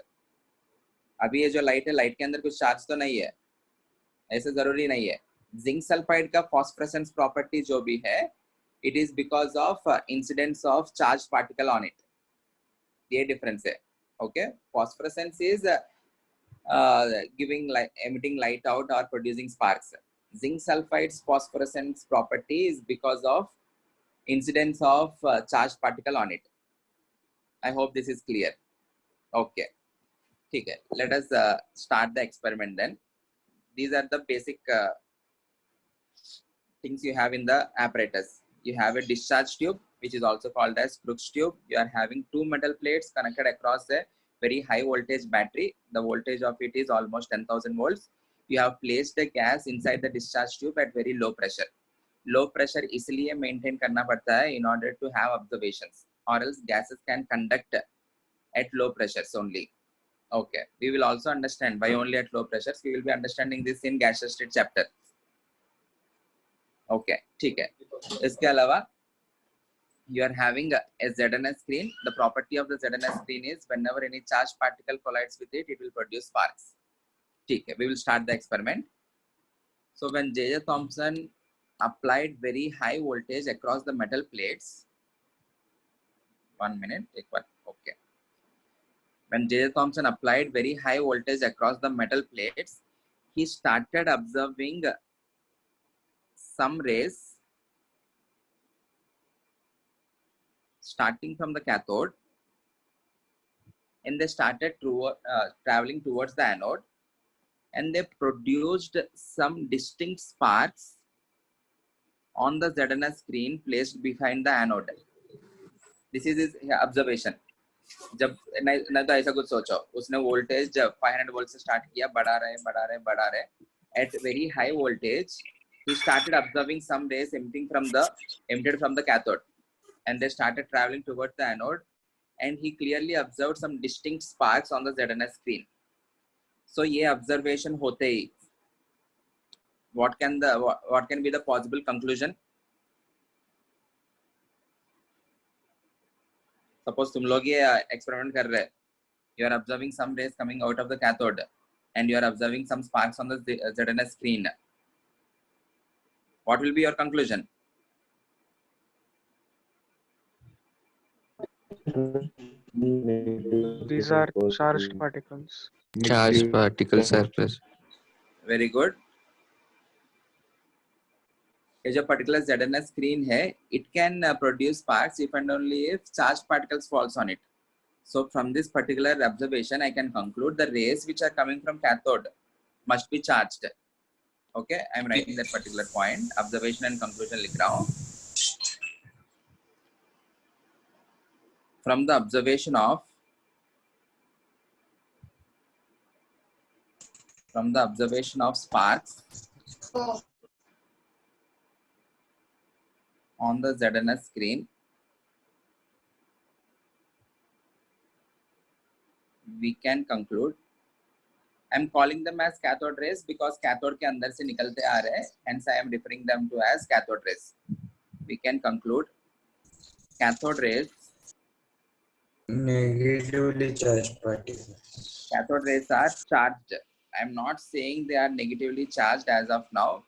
अभी ये जो लाइट है, लाइट के अंदर कुछ चार्ज तो नहीं है, ऐसे जरूरी नहीं है. जिंक सल्फाइड का phosphorescence property जो भी है, it is because of incidence of charged particle on it. ये difference है. Okay, phosphorescence is giving light, emitting light out or producing sparks. Zinc sulfide's phosphorescence property is because of incidence of charged particle on it. I hope this is clear. Okay, ठीक है. Let us start the experiment then. These are the basic things you have in the apparatus. You have a discharge tube, which is also called as Crookes tube. You are having two metal plates connected across a very high voltage battery. The voltage of it is almost 10,000 volts. You have placed the gas inside the discharge tube at very low pressure. Low pressure इसलिए maintain करना पड़ता है in order to have observations, or else gases can conduct at low pressures only. Okay, we will also understand why only at low pressures. We will be understanding this in gaseous state chapter. Okay, ठीक है. इसके अलावा you are having a ZNS screen. The property of the ZNS screen is whenever any charged particle collides with it, it will produce sparks. ठीक है, we will start the experiment. So when J.J. Thomson applied very high voltage across the metal plates, 1 minute, take one. Okay. When J.J. Thomson applied very high voltage across the metal plates, he started observing some rays starting from the cathode, and they started traveling towards the anode, and they produced some distinct sparks on the ZNS screen placed behind the anode. This is his observation. जब नहीं तो ऐसा कुछ सोचो, उसने voltage 500 volt से start किया, बढ़ा रहे. At very high voltage, he started observing some rays emitted from the cathode, and they started traveling towards the anode, and he clearly observed some distinct sparks on the ZNS screen. So ये observation होते ही, what can be the possible conclusion? Suppose तुम लोग ये experiment कर रहे, you are observing some rays coming out of the cathode, and you are observing some sparks on the ZNS screen. What will be your conclusion? These are charged particles. Charged particles are present. Very good. ये जो particular ZNS screen है, it can produce sparks if and only if charged particles falls on it. So from this particular observation, I can conclude the rays which are coming from cathode must be charged. Okay, I am writing that particular point. Observation and conclusion लिख रहा हूँ. From the observation of sparks on the ZNS screen, we can conclude. I am calling them as cathode rays because cathode के अंदर से निकलते आ रहे हैं, hence I am referring them to as cathode rays. We can conclude cathode rays. Negatively charged particles. Cathode rays are charged. I am not saying they are negatively charged as of now.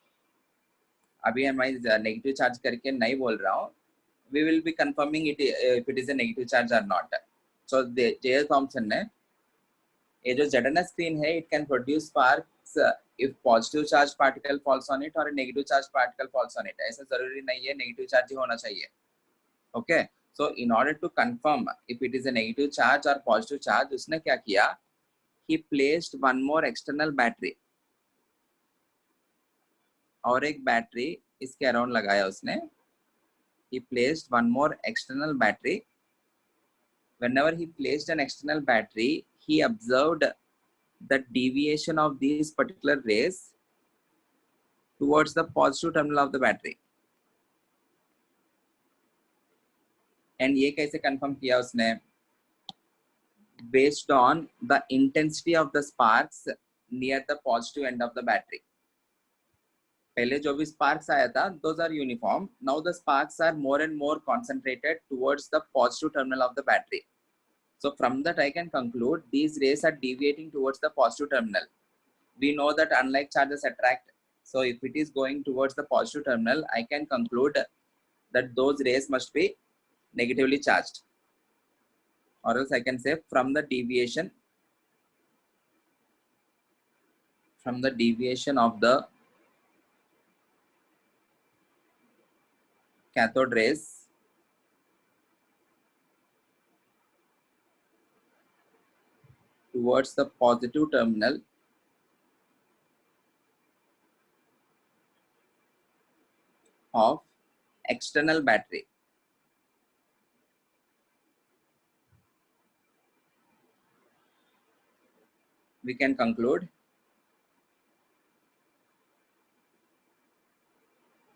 अभी मैं negative charge करके नहीं बोल रहा हूँ. We will be confirming it if it is a negative charge or not. So J.J. Thomson ने ये जो ZNS screen है, it can produce sparks if positive charge particle falls on it or a negative charge particle falls on it. ऐसा जरूरी नहीं है negative charge ही होना चाहिए. Okay. So in order to confirm if it is a negative charge or positive charge, उसने क्या किया? He placed one more external battery. और एक बैटरी इसके अराउंड लगाया उसने. He placed one more external battery. Whenever he placed an external battery, he observed the deviation of these particular rays towards the positive terminal of the battery. And ये कैसे confirm किया उसने? Based on the intensity of the sparks near the positive end of the battery. पहले जो भी sparks आया था, those are uniform. Now the sparks are more and more concentrated towards the positive terminal of the battery. So from that I can conclude these rays are deviating towards the positive terminal. We know that unlike charges attract. So if it is going towards the positive terminal, I can conclude that those rays must be negatively charged. Or else I can say from the deviation of the cathode rays towards the positive terminal of external battery. We can conclude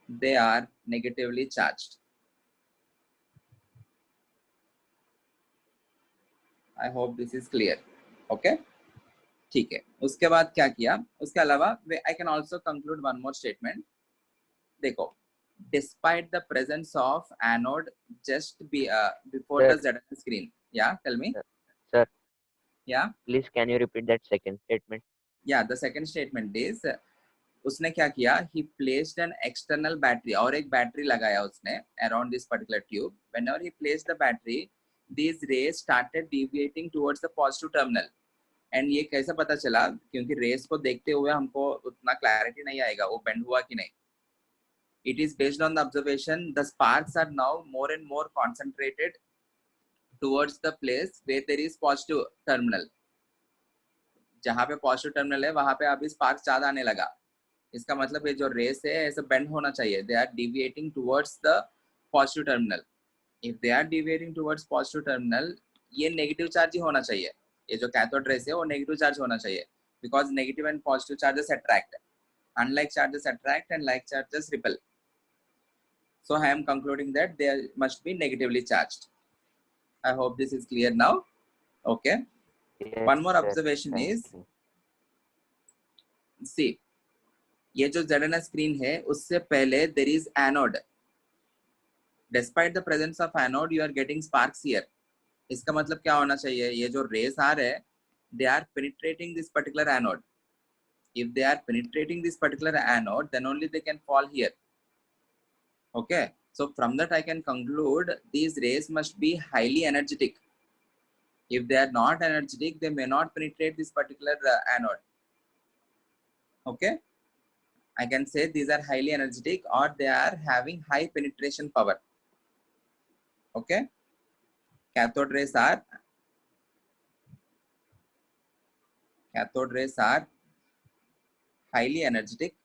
they are negatively charged. I hope this is clear. Okay? ठीक है. उसके बाद क्या किया? उसके अलावा I can also conclude one more statement. देखो, despite the presence of anode just before Sir. the ZNS screen. Yeah, tell me. Sir, Yeah. please can you repeat that second statement? Yeah, the second statement is उसने क्या किया? He placed an external battery और एक battery लगाया उसने around this particular tube. Whenever he placed the battery, these rays started deviating towards the positive terminal. And ये कैसे पता चला? क्योंकि rays को देखते हुए हमको उतना clarity नहीं आएगा वो bend हुआ कि नहीं. It is based on the observation. The sparks are now more and more concentrated towards the place where there is positive terminal. जहाँ पे positive terminal है वहाँ पे अभी sparks ज़्यादा आने लगा. इसका मतलब ये जो rays है ऐसे bend होना चाहिए. They are deviating towards the positive terminal. If they are deviating towards positive terminal, ये negative charge ही होना चाहिए. ये जो cathode rays है वो negative charge होना चाहिए. Because negative and positive charges attract. Unlike charges attract and like charges repel. So I am concluding that they must be negatively charged. I hope this is clear now. Okay. Yes, One more sir. observation Thank is, you. see, ये जो ZNS screen है उससे पहले there is anode. Despite the presence of anode, you are getting sparks here. इसका मतलब क्या होना चाहिए? ये जो rays आ रहे हैं, they are penetrating this particular anode. If they are penetrating this particular anode, then only they can fall here. Okay. So from that I can conclude these rays must be highly energetic. If they are not energetic, they may not penetrate this particular anode. Okay. I can say these are highly energetic or they are having high penetration power. Okay. Cathode rays are highly energetic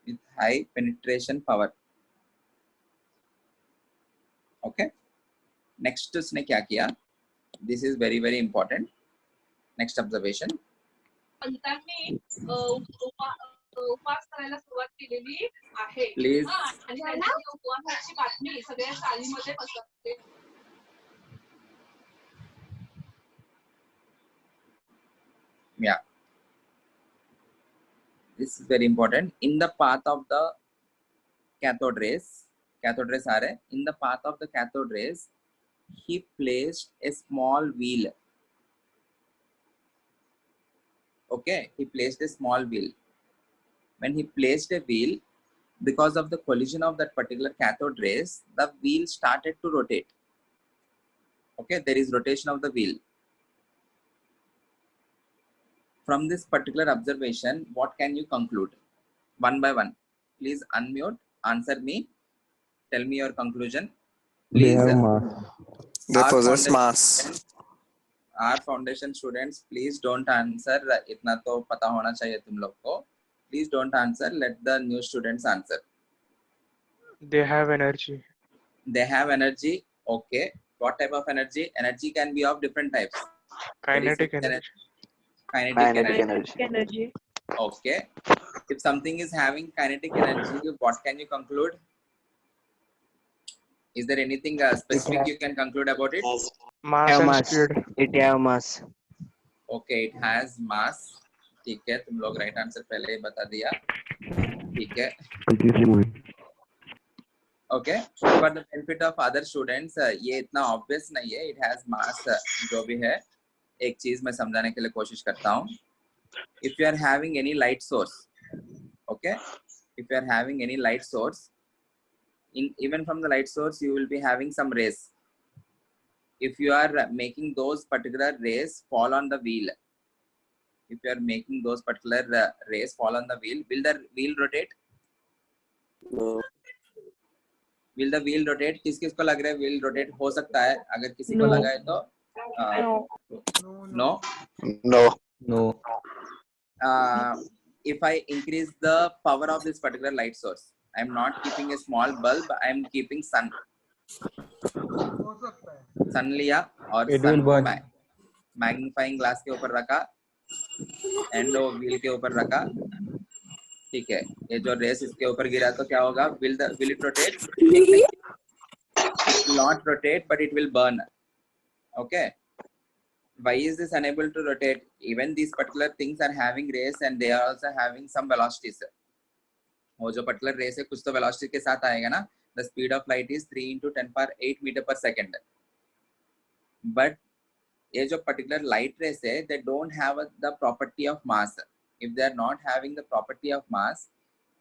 with high penetration power. Okay. Next उसने क्या किया? This is very very important. Next observation. पंतांनी उपवास करायला सुरुवात केलेली आहे. Please. आणि त्यांची उपवासाची बातमी सगळ्या शाळेमध्ये पसरते. Yeah. This is very important. In the path of the cathode rays are in the path of the cathode rays, he placed a small wheel. Okay, he placed a small wheel. When he placed a wheel, because of the collision of that particular cathode rays, the wheel started to rotate. Okay, there is rotation of the wheel. From this particular observation, what can you conclude? One by one. Please unmute, answer me, tell me your conclusion. Please. They have mass. They Our possess foundation mass. students- Our foundation students, please don't answer. इतना तो पता होना चाहिए तुम लोग को. Please don't answer. Let the new students answer. They have energy. They have energy. Okay. What type of energy? Energy can be of different types. Kinetic energy. Kinetic energy. energy. Okay. If something is having kinetic energy, what can you conclude? Is there anything specific you can conclude about it? Mass have and mass. speed. It have mass. Okay, it has mass. ठीक है, तुम लोग right answer पहले ही बता दिया. ठीक है. Okay, for the benefit of other students, ये इतना obvious नहीं है. It has mass, जो भी है. एक चीज मैं समझाने के लिए कोशिश करता हूँ. If you are having any light source, okay, if you are having any light source, even from the light source, you will be having some rays. If you are making those particular rays fall on the wheel, if you are making those particular rays fall on the wheel, will the wheel rotate? No. Will the wheel rotate? किस किस को लग रहा है wheel rotate हो सकता है? अगर किसी को No. लगा है तो no. No. No. If I increase the power of this particular light source, I am not keeping a small bulb, I am keeping sun. Sun लिया और It sun will burn. Magnifying glass के ऊपर रखा and वो wheel के ऊपर रखा. ठीक है, ये जो रेस इसके ऊपर गिरा तो क्या होगा? Will it rotate? It will not rotate, but it will burn. Okay. Why is this unable to rotate? Even these particular things are having rays and they are also having some velocities. वो जो particular rays है कुछ तो velocity के साथ आएगा ना. The speed of light is 3 into 10 power 8 meter per second. But ये जो particular light rays है, they don't have the property of mass. If they are not having the property of mass,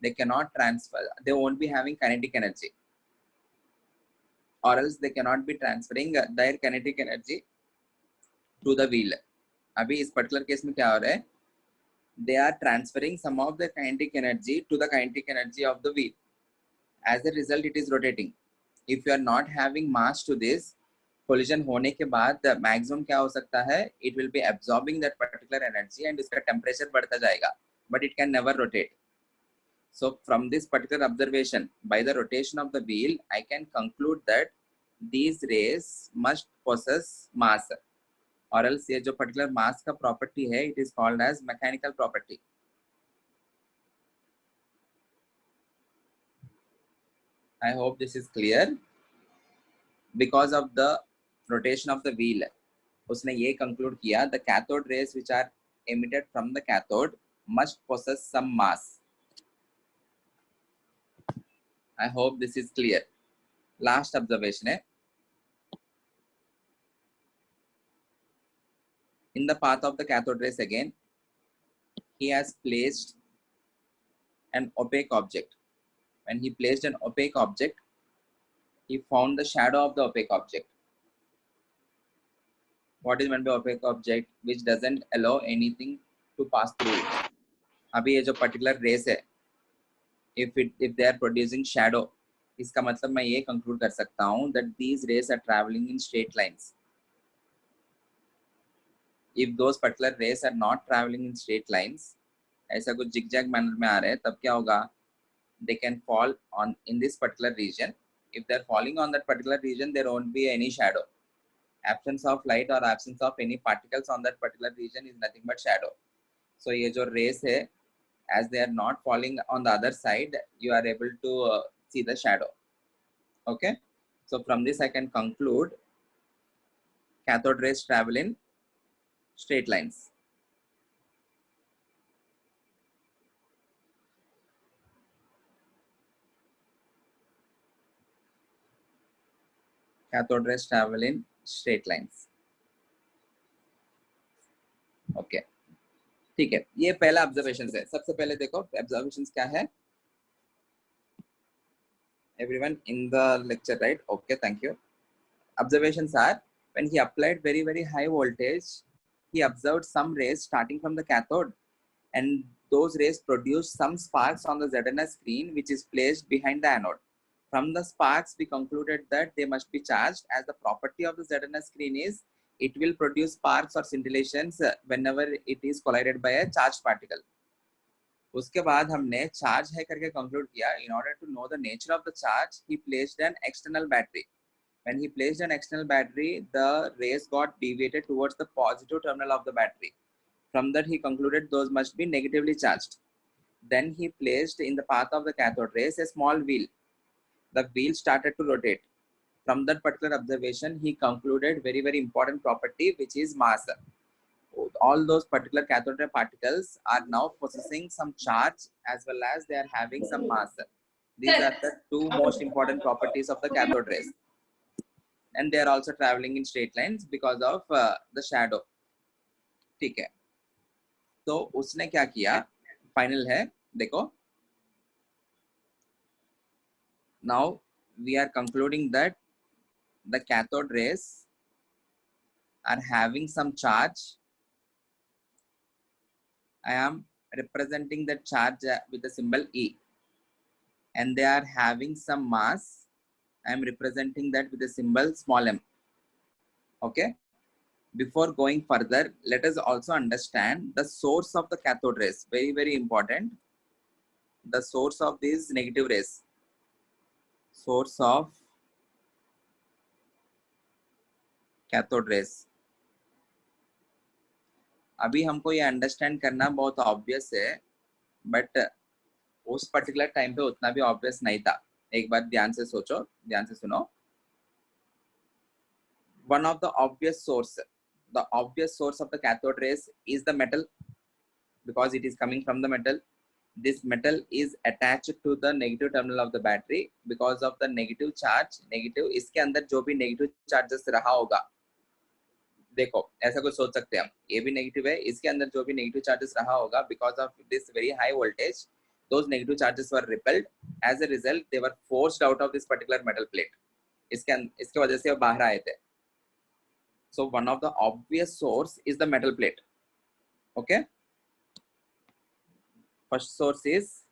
they cannot transfer. They won't be having kinetic energy, or else they cannot be transferring their kinetic energy to the wheel. अभी इस particular case में क्या हो रहा है? They are transferring some of the kinetic energy to the kinetic energy of the wheel. As a result, it is rotating. If you are not having mass to this, collision होने के बाद the maximum क्या हो सकता है? It will be absorbing that particular energy and उसका temperature बढ़ता जाएगा. But it can never rotate. So from this particular observation, by the rotation of the wheel, I can conclude that these rays must possess mass. Or else ये जो particular mass का property है, it is called as mechanical property. I hope this is clear. Because of the rotation of the wheel, उसने ये conclude किया, the cathode rays which are emitted from the cathode must possess some mass. I hope this is clear. Last observation है. In the path of the cathode rays again, he has placed an opaque object. When he placed an opaque object, he found the shadow of the opaque object. What is meant by opaque object? Which doesn't allow anything to pass through it. अभी ये जो particular rays है, if they are producing shadow, इसका मतलब मैं ये conclude कर सकता हूँ that these rays are traveling in straight lines. If those particular rays are not traveling in straight lines, ऐसा कुछ zigzag manner में आ रहे हैं, तब क्या होगा? They can fall on in this particular region. If they are falling on that particular region, there won't be any shadow. Absence of light or absence of any particles on that particular region is nothing but shadow. So ये जो rays है, as they are not falling on the other side, you are able to see the shadow. Okay. So from this I can conclude cathode rays travel in straight lines. Cathode rays travel in straight lines. Okay. ठीक है, ये पहला observations है. सबसे पहले देखो observations क्या है? Everyone in the lecture, right? Okay, thank you. Observations are, when he applied very high voltage, he observed some rays starting from the cathode, and those rays produced some sparks on the ZNS screen, which is placed behind the anode. From the sparks, we concluded that they must be charged, as the property of the ZNS screen is it will produce sparks or scintillations whenever it is collided by a charged particle. उसके बाद हमने charge है करके conclude किया. In order to know the nature of the charge, he placed an external battery. When he placed an external battery, the rays got deviated towards the positive terminal of the battery. From that, he concluded those must be negatively charged. Then he placed in the path of the cathode rays a small wheel. The wheel started to rotate. From that particular observation, he concluded very important property, which is mass. All those particular cathode ray particles are now possessing some charge as well as they are having some mass. These are the two most important properties of the cathode rays. And they are also traveling in straight lines because of the shadow. ठीक है, तो उसने क्या किया, final है देखो. Now we are concluding that the cathode rays are having some charge. I am representing the charge with the symbol E, and they are having some mass. I am representing that with the symbol small m. Okay. Before going further, let us also understand the source of the cathode rays. Very important. The source of these negative rays. Source of cathode rays. अभी हमको ये understand करना बहुत obvious है, but उस particular time पे उतना भी ऑब्वियस नहीं था. एक बार ध्यान से सोचो, ध्यान से सुनो. One of the obvious source of the cathode rays is the metal, because it is coming from the metal. This metal is attached to the negative terminal of the battery because of the negative charge. Negative, इसके अंदर जो भी negative charges रहा होगा, देखो ऐसा कुछ सोच सकते हैं हम, ये भी नेगेटिव है, इसके अंदर जो भी नेगेटिव चार्जेस रहा होगा, because of this very high voltage, those negative charges were repelled. As a result, they were forced out of this particular metal plate. इसके वजह से वो बाहर आए थे. So one of the obvious source is the metal plate. Okay. First source is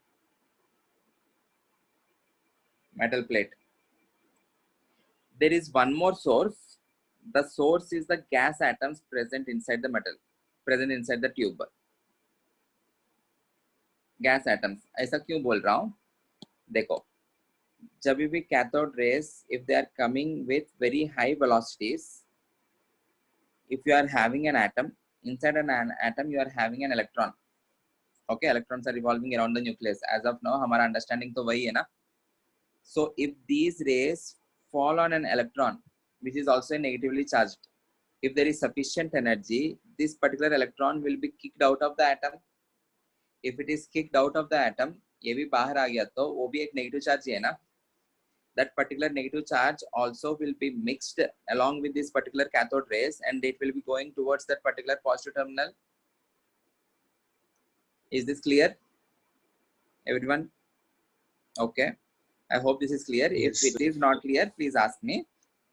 metal plate. There is one more source. The source is the gas atoms present inside the metal, present inside the tube. Gas atoms. ऐसा क्यों बोल रहा हूँ? देखो, जब भी cathode rays, if they are coming with very high velocities, if you are having an atom, inside an atom you are having an electron. Okay, electrons are revolving around the nucleus. As of now, हमारा understanding तो वही है ना. So if these rays fall on an electron, which is also negatively charged, if there is sufficient energy, this particular electron will be kicked out of the atom. If it is kicked out of the atom, ये भी बाहर आ गया तो वो भी एक negative charge है ना. That particular negative charge also will be mixed along with this particular cathode rays, and it will be going towards that particular positive terminal. Is this clear, everyone? Okay, I hope this is clear. If it is not clear, please ask me.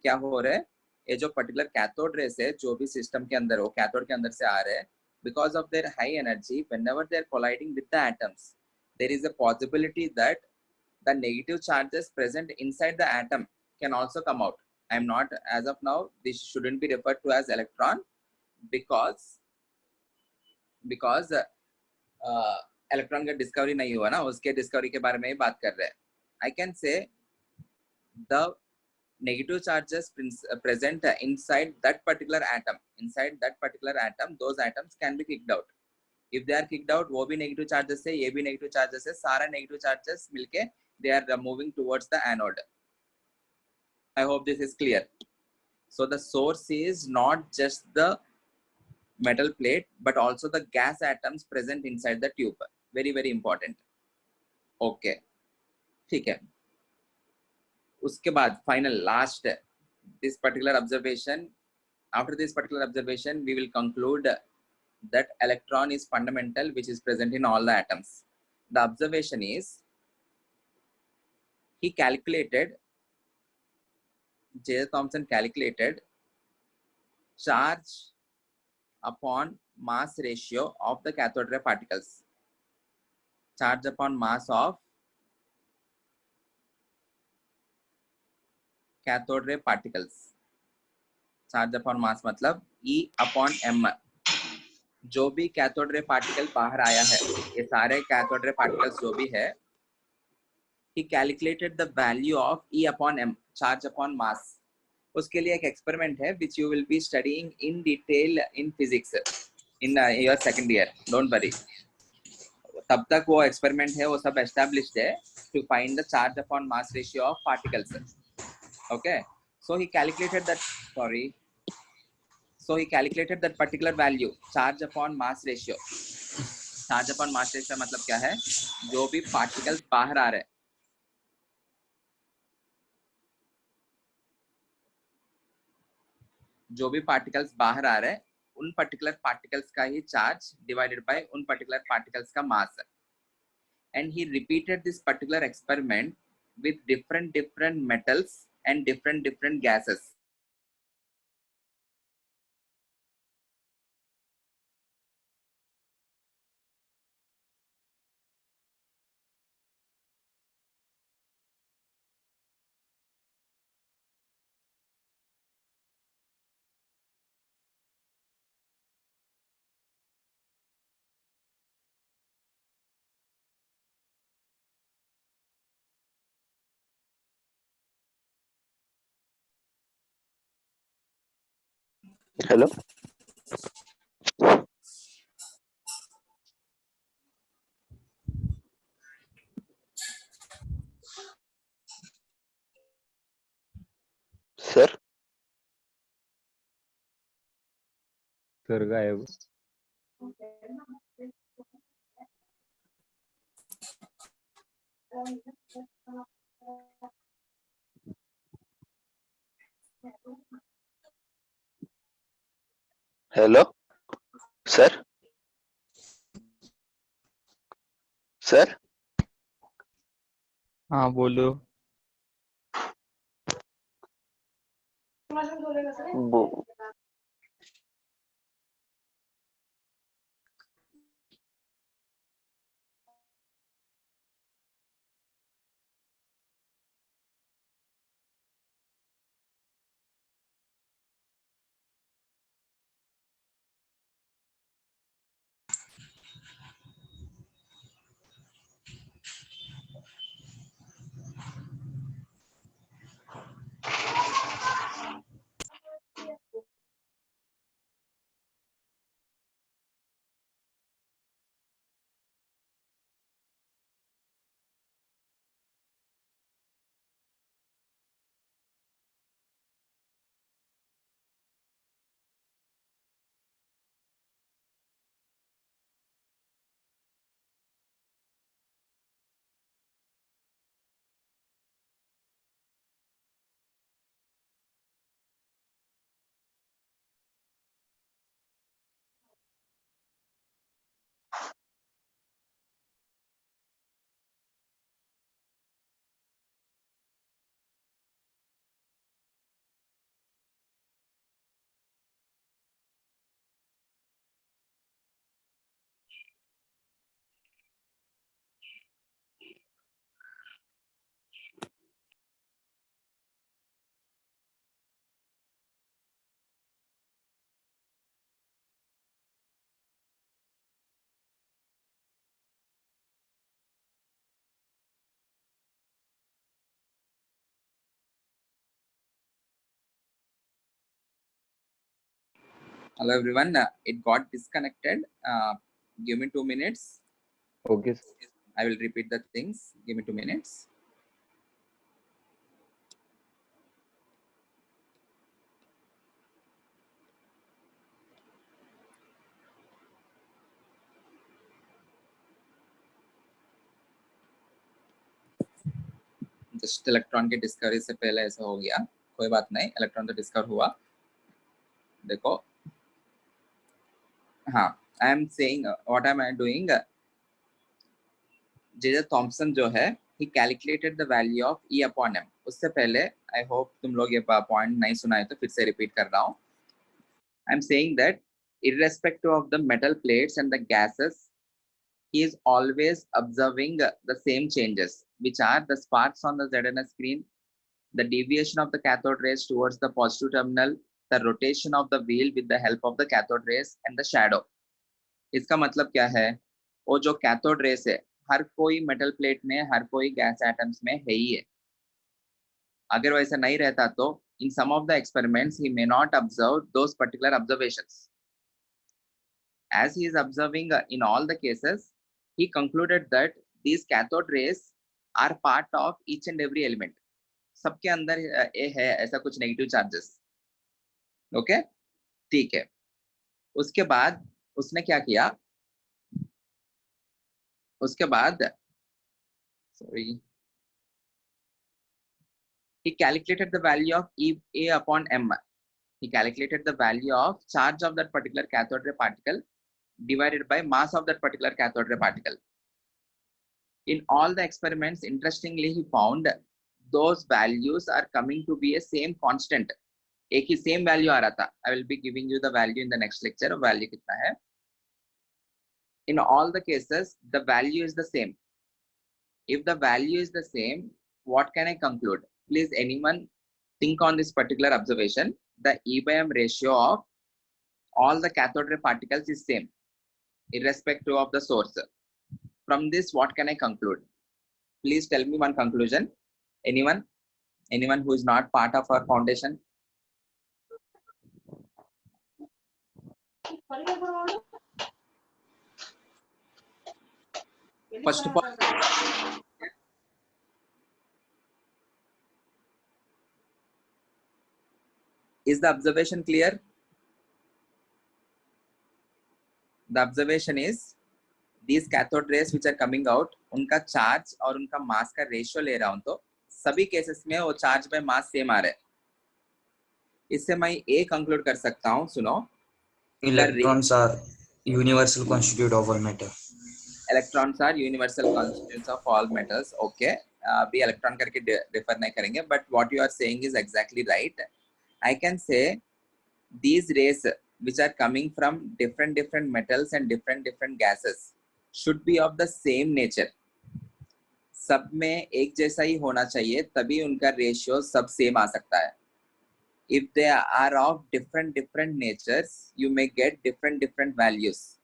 क्या हो रहा है? ये जो particular cathode rays है, जो भी system के अंदर हो, cathode के अंदर से आ रहे हैं, because of their high energy, whenever they are colliding with the atoms, there is a possibility that the negative charges present inside the atom can also come out. I am not, as of now, this shouldn't be referred to as electron, because electron का discovery नहीं हुआ ना, उसके discovery के बारे में ही बात कर रहे हैं. I can say the negative charges present inside that particular atom. Inside that particular atom, those atoms can be kicked out. If they are kicked out, वो भी negative charges है, ये भी negative charges है, सारा negative charges मिलके they are moving towards the anode. I hope this is clear. So the source is not just the metal plate, but also the gas atoms present inside the tube. Very important. Okay, ठीक है. उसके बाद final last, this particular observation. After this particular observation, we will conclude that electron is fundamental, which is present in all the atoms. The observation is, he calculated, J. Thomson calculated charge upon mass ratio of the cathode ray particles. Charge upon mass of cathode ray particles. Charge upon mass मतलब E upon M. जो भी cathode ray particle बाहर आया है, ये सारे cathode ray particles जो भी है, he calculated the value of E upon M, charge upon mass. उसके लिए एक experiment है which you will be studying in detail in physics in your second year. Don't worry. तब तक वो experiment है, वो सब established है to find the charge upon mass ratio of particles. Okay, So he calculated that, so he calculated that particular value, charge upon mass ratio. Charge upon mass ratio मतलब क्या है? जो भी particles बाहर आ रहे हैं, जो भी particles बाहर आ रहे हैं, उन particular particles का ही charge divided by उन particular particles का mass है. And he repeated this particular experiment with different metals and different gases. Hello. Sir. Sir गायब. Hello. Sir. Sir. हाँ बोलो. Bo- Hello everyone, it got disconnected. Give me 2 minutes. Okay. I will repeat the things. Give me 2 minutes. Just electron की discovery से पहले ऐसा हो गया, कोई बात नहीं, इलेक्ट्रॉन तो डिस्कवर हुआ. देखो, हाँ, I am saying what am I doing. J Thomson जो है, he calculated the value of E upon m. उससे पहले आई होप तुम लोग ये पॉइंट नहीं सुना है तो फिर से रिपीट कर रहा हूँ. I am saying that irrespective of the metal plates and the gases, he is always observing the same changes, which are the sparks on the ZNS screen, the deviation of the cathode rays towards the positive terminal, the rotation of the wheel with the help of the cathode rays, and the shadow. इसका मतलब क्या है? वो जो cathode rays है, हर कोई metal plate में, हर कोई गैस एटम्स में है ही है. अगर वैसा नहीं रहता तो in some of the experiments he may not observe those particular observations. As he is observing in all the cases, he concluded that these cathode rays are part of each and every element. सबके अंदर ए है ऐसा कुछ negative charges. Okay, ठीक है। उसके बाद उसने क्या किया, उसके बाद sorry, he calculated the value of A upon m. He calculated the value of charge of that particular cathode ray particle divided by mass of that particular cathode ray particle. In all the experiments, interestingly, he found those values are coming to be a same constant. एक ही same value आ रहा था. I will be giving you the value in the next lecture. Value कितना है? In all the cases, the value is the same. If the value is the same, what can I conclude? Please, anyone think on this particular observation. The E by M ratio of all the cathode ray particles is same, irrespective of the source. From this, what can I conclude? Please tell me one conclusion. Anyone? Anyone who is not part of our foundation? First of all, is the observation clear? The observation is these cathode rays which are coming out, उनका charge और उनका मास का ratio ले रहा हूं तो सभी cases में वो चार्ज बाय मास सेम आ रहा है। इससे मैं ये कंक्लूड कर सकता हूं, सुनो, Electrons are universal constitute of all matter. electrons are universal constituents of all metals. Okay, अभी इलेक्ट्रॉन करके डिफर नहीं करेंगे, but what you are saying is exactly right. I can say these rays which are coming from different metals and different gases should be of the same nature. सब में एक जैसा ही होना चाहिए, तभी उनका रेशियो सब सेम आ सकता है. If they are of different natures, you may get different values,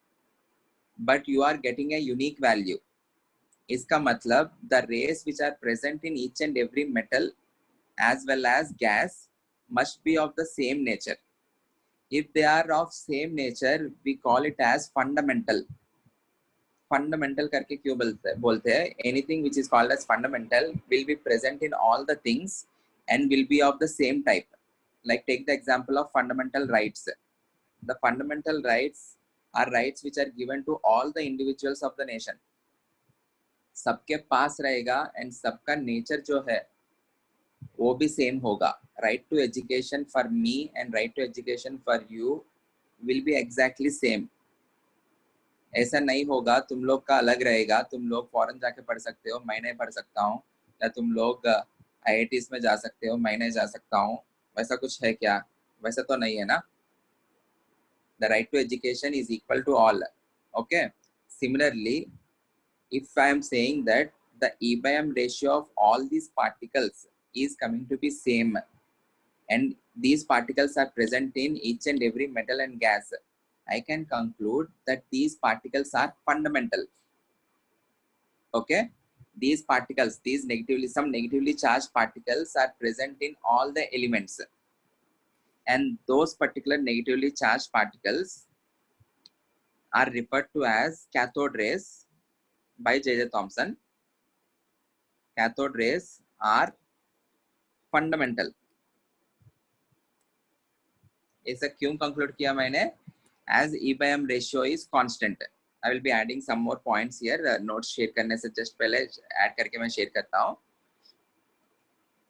but you are getting a unique value. इसका मतलब the rays which are present in each and every metal as well as gas must be of the same nature. If they are of same nature, we call it as fundamental. Fundamental करके क्यों बोलते हैं? Anything which is called as fundamental will be present in all the things and will be of the same type. Like take the example of fundamental rights. The fundamental rights are rights which are given to all the individuals of the nation. सबके पास रहेगा and सबका nature जो है वो भी same होगा. Right to education for me and right to education for you will be exactly same. ऐसा नहीं होगा तुम लोग का अलग रहेगा, तुम लोग फॉरेन जाके पढ़ सकते हो, मैं नहीं पढ़ सकता हूँ, या तुम लोग IITs में जा सकते हो, मैं नहीं जा सकता हूँ. वैसा कुछ है क्या? वैसा तो नहीं है ना. The right to education is equal to all. Okay. Similarly, if I am saying that the E by M ratio of all these particles is coming to be same, and these particles are present in each and every metal and gas, I can conclude that these particles are fundamental. Okay. These particles, some negatively charged particles are present in all the elements. And those particular negatively charged particles are referred to as cathode rays by J.J. Thomson. Cathode rays are fundamental. ऐसा क्यों conclude किया मैंने? As E by M ratio is constant. I will be adding some more points here. Notes share करने से just पहले add करके मैं share करता हूँ.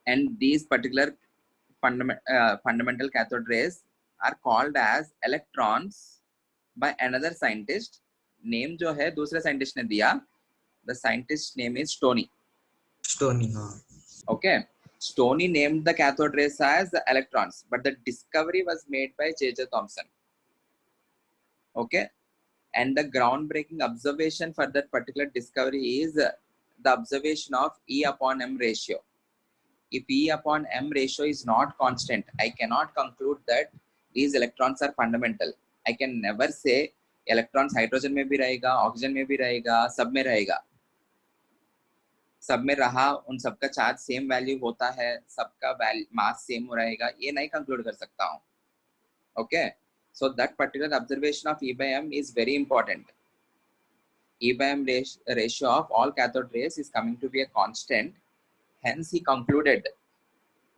And these particular fundamental cathode rays are called as electrons by another scientist. Name जो है दूसरे scientist ने दिया. The scientist name is Stoney. Stoney, हाँ. Okay. Stoney named the cathode rays as electrons, but the discovery was made by J.J. Thomson. Okay. And the groundbreaking observation for that particular discovery is the observation of E upon M ratio. If E upon M ratio is not constant, I cannot conclude that these electrons are fundamental. I can never say electrons hydrogen में भी रहेगा, oxygen में भी रहेगा, सब में रहेगा. सब में रहा, उन सबका चार्ज सेम वैल्यू होता है, सबका मास सेम हो रहेगा, ये नहीं कंक्लूड कर सकता हूँ. Okay. So that particular observation of E by M is very important. E by M ratio of all cathode rays is coming to be a constant. Hence, he concluded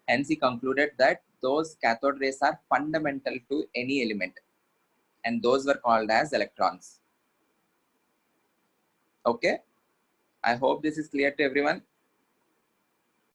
Hence, he concluded that those cathode rays are fundamental to any element, and those were called as electrons. Okay, I hope this is clear to everyone.